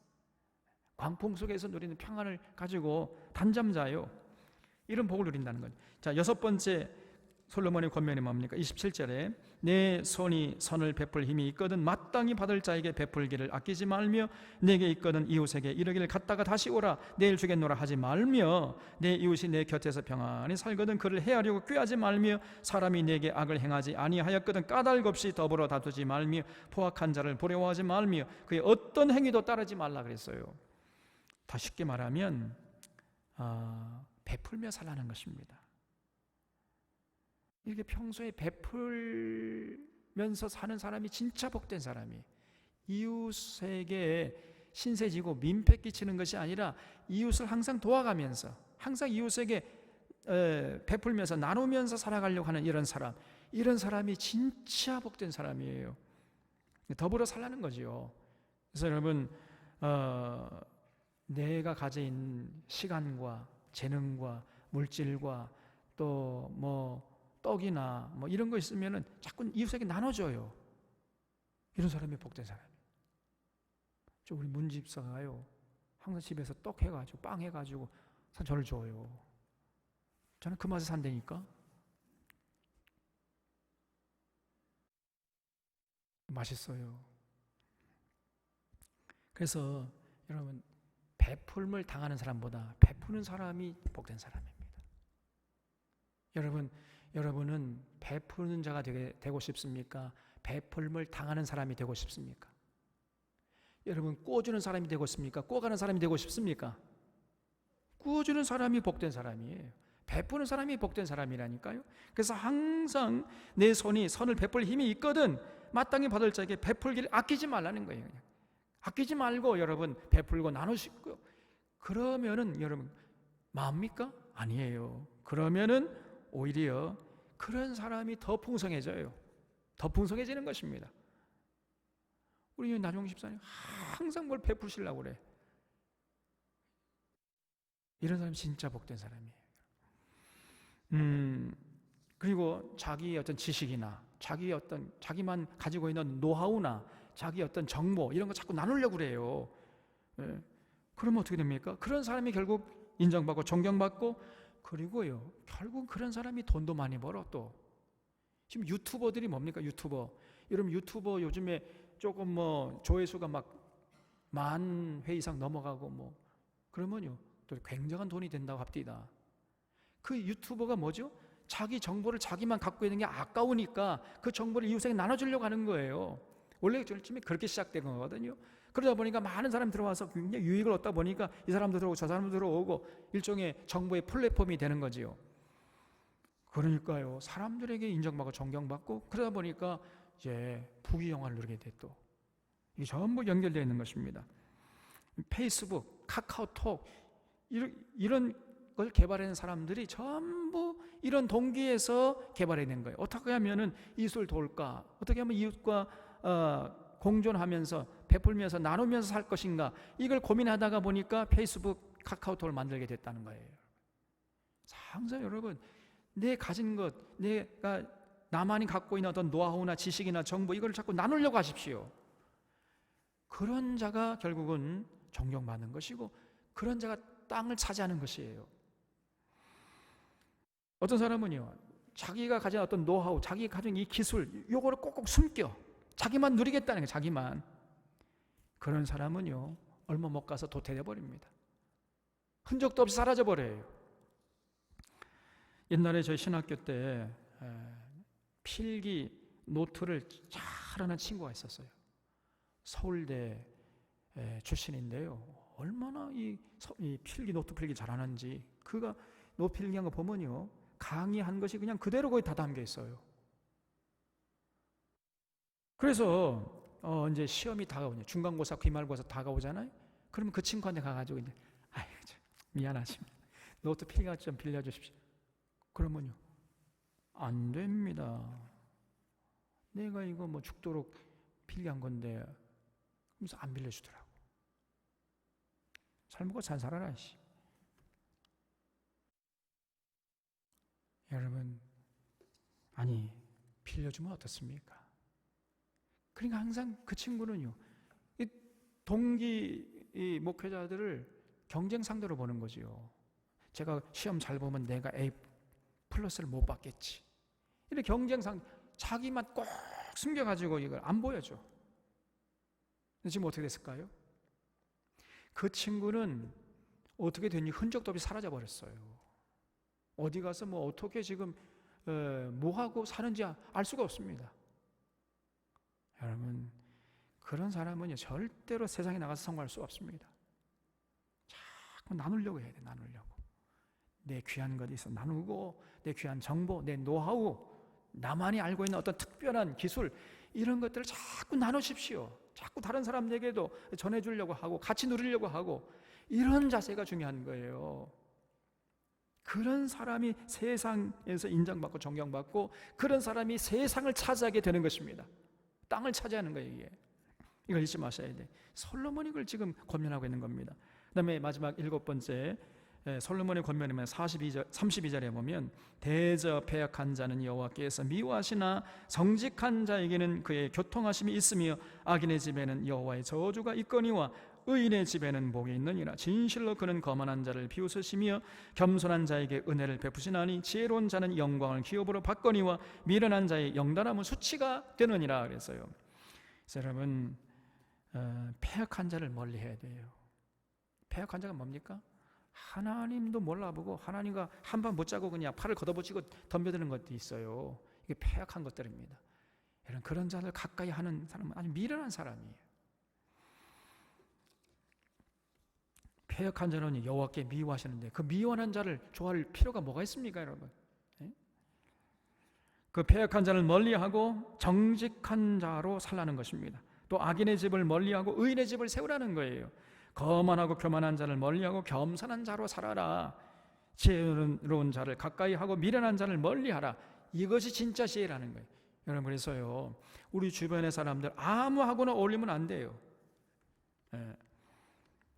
광풍 속에서 누리는 평안을 가지고 단잠 자요. 이런 복을 누린다는 거죠. 자, 6번째 솔로몬의 권면이 뭡니까? 27절에 내 손이 선을 베풀 힘이 있거든 마땅히 받을 자에게 베풀기를 아끼지 말며 내게 있거든 이웃에게 이르기를 갔다가 다시 오라 내일 주겠노라 하지 말며 내 이웃이 내 곁에서 평안히 살거든 그를 해하려고 꾀하지 말며 사람이 내게 악을 행하지 아니하였거든 까닭 없이 더불어 다투지 말며 포악한 자를 부러워하지 말며 그의 어떤 행위도 따르지 말라 그랬어요. 더 쉽게 말하면 베풀며 살라는 것입니다. 이렇게 평소에 베풀면서 사는 사람이 진짜 복된 사람이, 이웃에게 신세지고 민폐 끼치는 것이 아니라 이웃을 항상 도와가면서 항상 이웃에게 베풀면서 나누면서 살아가려고 하는 이런 사람, 이런 사람이 진짜 복된 사람이에요. 더불어 살라는 거지요. 그래서 여러분, 내가 가진 시간과 재능과 물질과 또 뭐 떡이나 뭐 이런 거 있으면은 자꾸 이웃에게 나눠줘요. 이런 사람이 복된 사람이에요. 우리 문집사가요, 항상 집에서 떡 해가지고 빵 해가지고 저를 줘요. 저는 그 맛에 산다니까. 맛있어요. 그래서 여러분, 베풀음을 당하는 사람보다 베푸는 사람이 복된 사람입니다. 여러분은 베푸는 자가 되고 싶습니까? 베풀음을 당하는 사람이 되고 싶습니까? 여러분, 꾸어주는 사람이 되고 싶습니까? 꾸어가는 사람이 되고 싶습니까? 꾸어주는 사람이 복된 사람이에요. 베푸는 사람이 복된 사람이라니까요. 그래서 항상 내 손이 선을 베풀 힘이 있거든 마땅히 받을 자에게 베풀기를 아끼지 말라는 거예요. 그냥 아끼지 말고 여러분 베풀고 나누시고, 그러면은 여러분 마음입니까? 아니에요. 그러면은 오히려 그런 사람이 더 풍성해져요. 더 풍성해지는 것입니다. 우리 나종훈 집사님 항상 뭘 베푸시려고 그래. 이런 사람이 진짜 복된 사람이에요. 그리고 자기의 어떤 지식이나 자기만 가지고 있는 노하우나 자기 어떤 정보 이런 거 자꾸 나누려고 그래요. 그러면 어떻게 됩니까? 그런 사람이 결국 인정받고 존경받고, 그리고요 결국 그런 사람이 돈도 많이 벌어. 또 지금 유튜버들이 뭡니까? 여러분 유튜버 요즘에 조금 뭐 조회수가 막 10,000회 이상 넘어가고 뭐 그러면요 또 굉장한 돈이 된다고 합디다. 그 유튜버가 뭐죠? 자기 정보를 자기만 갖고 있는 게 아까우니까 그 정보를 이웃에게 나눠주려고 하는 거예요. 원래 처음에 그렇게 시작된 거거든요. 그러다 보니까 많은 사람이 들어와서 굉장히 유익을 얻다 보니까 이 사람도 들어오고 저 사람도 들어오고 일종의 정보의 플랫폼이 되는 거지요. 그러니까요 사람들에게 인정받고 존경받고 그러다 보니까 이제 부귀영화를 누리게 돼. 또 이게 전부 연결되어 있는 것입니다. 페이스북, 카카오톡 이런 걸 개발하는 사람들이 전부 이런 동기에서 개발해낸 거예요. 어떻게 하면은 이웃을 도울까? 어떻게 하면 이웃과 공존하면서 베풀면서 나누면서 살 것인가? 이걸 고민하다가 보니까 페이스북, 카카오톡을 만들게 됐다는 거예요. 항상 여러분 내 가진 것, 내가 나만이 갖고 있는 어떤 노하우나 지식이나 정보 이걸 자꾸 나누려고 하십시오. 그런 자가 결국은 존경받는 것이고 그런 자가 땅을 차지하는 것이에요. 어떤 사람은요 자기가 가진 어떤 노하우, 자기가 가진 이 기술 요거를 꼭꼭 숨겨 자기만 누리겠다는 거예요. 자기만. 그런 사람은요 얼마 못 가서 도태돼 버립니다. 흔적도 없이 사라져 버려요. 옛날에 저희 신학교 때 필기 노트를 잘하는 친구가 있었어요. 서울대 출신인데요. 얼마나 이 필기 노트 필기 잘하는지, 그가 노트 필기한 거 보면요 강의한 것이 그냥 그대로 거의 다 담겨 있어요. 그래서 이제 시험이 다가오냐, 중간고사, 기말고사 다가오잖아요. 그러면 그 친구한테 가가지고 이제 미안하십니다. 노트 필기 좀 빌려주십시오. 그러면요 안 됩니다. 내가 이거 뭐 죽도록 필기한 건데, 그래서 안 빌려주더라고. 잘 먹고 잘 살아라. 여러분, 아니 빌려주면 어떻습니까? 그러니까 항상 그 친구는요 이 동기 이 목회자들을 경쟁 상대로 보는 거지요. 제가 시험 잘 보면 내가 A 플러스를 못 받겠지. 이렇게 경쟁 상대, 자기만 꼭 숨겨가지고 이걸 안 보여줘. 근데 지금 어떻게 됐을까요? 그 친구는 어떻게 됐니? 흔적도 없이 사라져 버렸어요. 어디 가서 뭐 어떻게 지금 뭐 하고 사는지 알 수가 없습니다. 여러분, 그런 사람은 절대로 세상에 나가서 성공할 수 없습니다. 자꾸 나누려고 해야 돼. 나누려고. 내 귀한 것 있어 나누고, 내 귀한 정보, 내 노하우, 나만이 알고 있는 어떤 특별한 기술, 이런 것들을 자꾸 나누십시오. 자꾸 다른 사람에게도 전해주려고 하고 같이 누리려고 하고, 이런 자세가 중요한 거예요. 그런 사람이 세상에서 인정받고 존경받고 그런 사람이 세상을 차지하게 되는 것입니다. 땅을 차지하는 거예요. 이게. 이걸 잊지 마셔야 돼. 솔로몬이 이걸 지금 권면하고 있는 겁니다. 그 다음에 마지막 7번째 솔로몬의 권면이면 32절에 보면 대저 패역한 자는 여호와께서 미워하시나 정직한 자에게는 그의 교통하심이 있으며 악인의 집에는 여호와의 저주가 있거니와 의인의 집에는 복이 있느니라. 진실로 그는 거만한 자를 비웃으시며 겸손한 자에게 은혜를 베푸시나니 지혜로운 자는 영광을 기업으로 받거니와 미련한 자의 영단함은 수치가 되느니라. 그래서요. 그래서 여러분 패역한 자를 멀리해야 돼요. 패역한 자가 뭡니까? 하나님도 몰라보고 하나님과 한밤 못 자고 그냥 팔을 걷어붙이고 덤벼드는 것도 있어요. 이게 패역한 것들입니다. 여러분 그런 자들 가까이 하는 사람은 아주 미련한 사람이에요. 패역한 자는 여호와께 미워하시는데 그 미워하는 자를 좋아할 필요가 뭐가 있습니까, 여러분? 그 패역한 자를 멀리하고 정직한 자로 살라는 것입니다. 또 악인의 집을 멀리하고 의인의 집을 세우라는 거예요. 거만하고 교만한 자를 멀리하고 겸손한 자로 살아라. 지혜로운 자를 가까이 하고 미련한 자를 멀리하라. 이것이 진짜 지혜라는 거예요. 여러분 그래서요 우리 주변의 사람들 아무하고나 어울리면 안 돼요.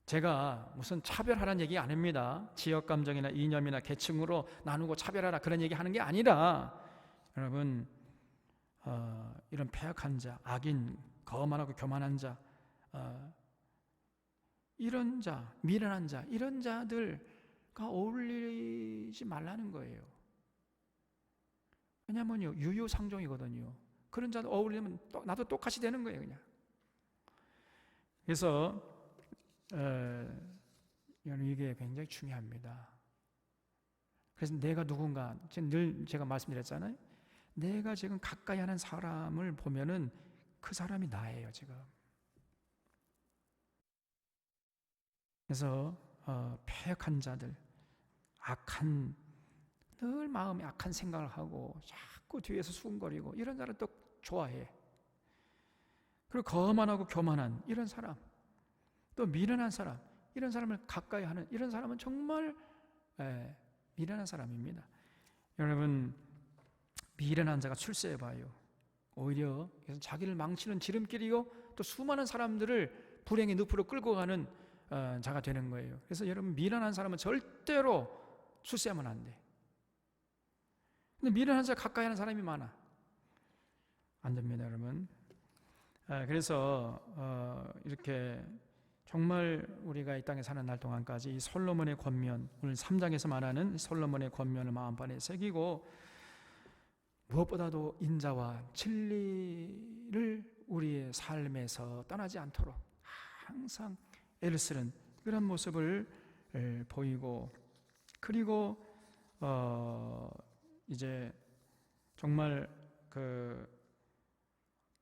제가 무슨 차별하라는 얘기 아닙니다. 지역감정이나 이념이나 계층으로 나누고 차별하라 그런 얘기 하는 게 아니라 여러분 이런 패역한 자, 악인, 거만하고 교만한 자, 이런 자, 미련한 자, 이런 자들과 어울리지 말라는 거예요. 왜냐하면요 유유상종이거든요. 그런 자들 어울리면 나도 똑같이 되는 거예요, 그냥. 그래서 이게 굉장히 중요합니다. 그래서 내가 누군가 늘 제가 말씀드렸잖아요. 내가 지금 가까이 하는 사람을 보면은 그 사람이 나예요, 지금. 그래서 패역한 자들, 악한 늘 마음에 악한 생각을 하고 자꾸 뒤에서 수군거리고 이런 자를 또 좋아해. 그리고 거만하고 교만한 이런 사람, 또 미련한 사람, 이런 사람을 가까이 하는 이런 사람은 정말 미련한 사람입니다. 여러분 미련한 자가 출세해봐요. 오히려 자기를 망치는 지름길이요 또 수많은 사람들을 불행의 늪으로 끌고 가는 자가 되는 거예요. 그래서 여러분 미련한 사람은 절대로 출세하면 안 돼. 근데 미련한 자 가까이 하는 사람이 많아. 안 됩니다, 여러분. 그래서 이렇게 정말 우리가 이 땅에 사는 날 동안까지 이 솔로몬의 권면, 오늘 3장에서 말하는 솔로몬의 권면을 마음판에 새기고 무엇보다도 인자와 진리를 우리의 삶에서 떠나지 않도록 항상 애를 쓰는 그런 모습을 보이고, 그리고 이제 정말 그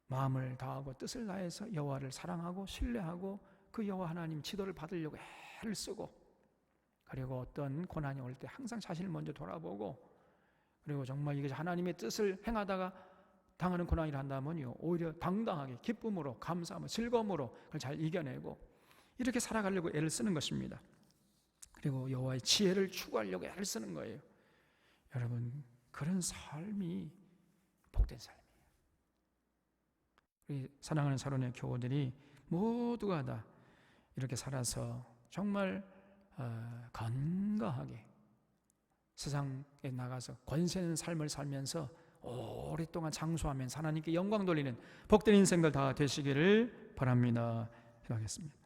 마음을 다하고 뜻을 다해서 여호와를 사랑하고 신뢰하고 그 여호와 하나님 지도를 받으려고 애를 쓰고, 그리고 어떤 고난이 올 때 항상 자신을 먼저 돌아보고, 그리고 정말 이게 하나님의 뜻을 행하다가 당하는 고난이라 한다면요 오히려 당당하게 기쁨으로 감사하며 즐거움으로 그걸 잘 이겨내고 이렇게 살아가려고 애를 쓰는 것입니다. 그리고 여호와의 지혜를 추구하려고 애를 쓰는 거예요. 여러분 그런 삶이 복된 삶이에요. 우리 사랑하는 사론의 교우들이 모두가 다 이렇게 살아서 정말 건강하게 세상에 나가서 권세 있는 삶을 살면서 오랫동안 장수하면서 하나님께 영광 돌리는 복된 인생들 다 되시기를 바랍니다. 기도하겠습니다.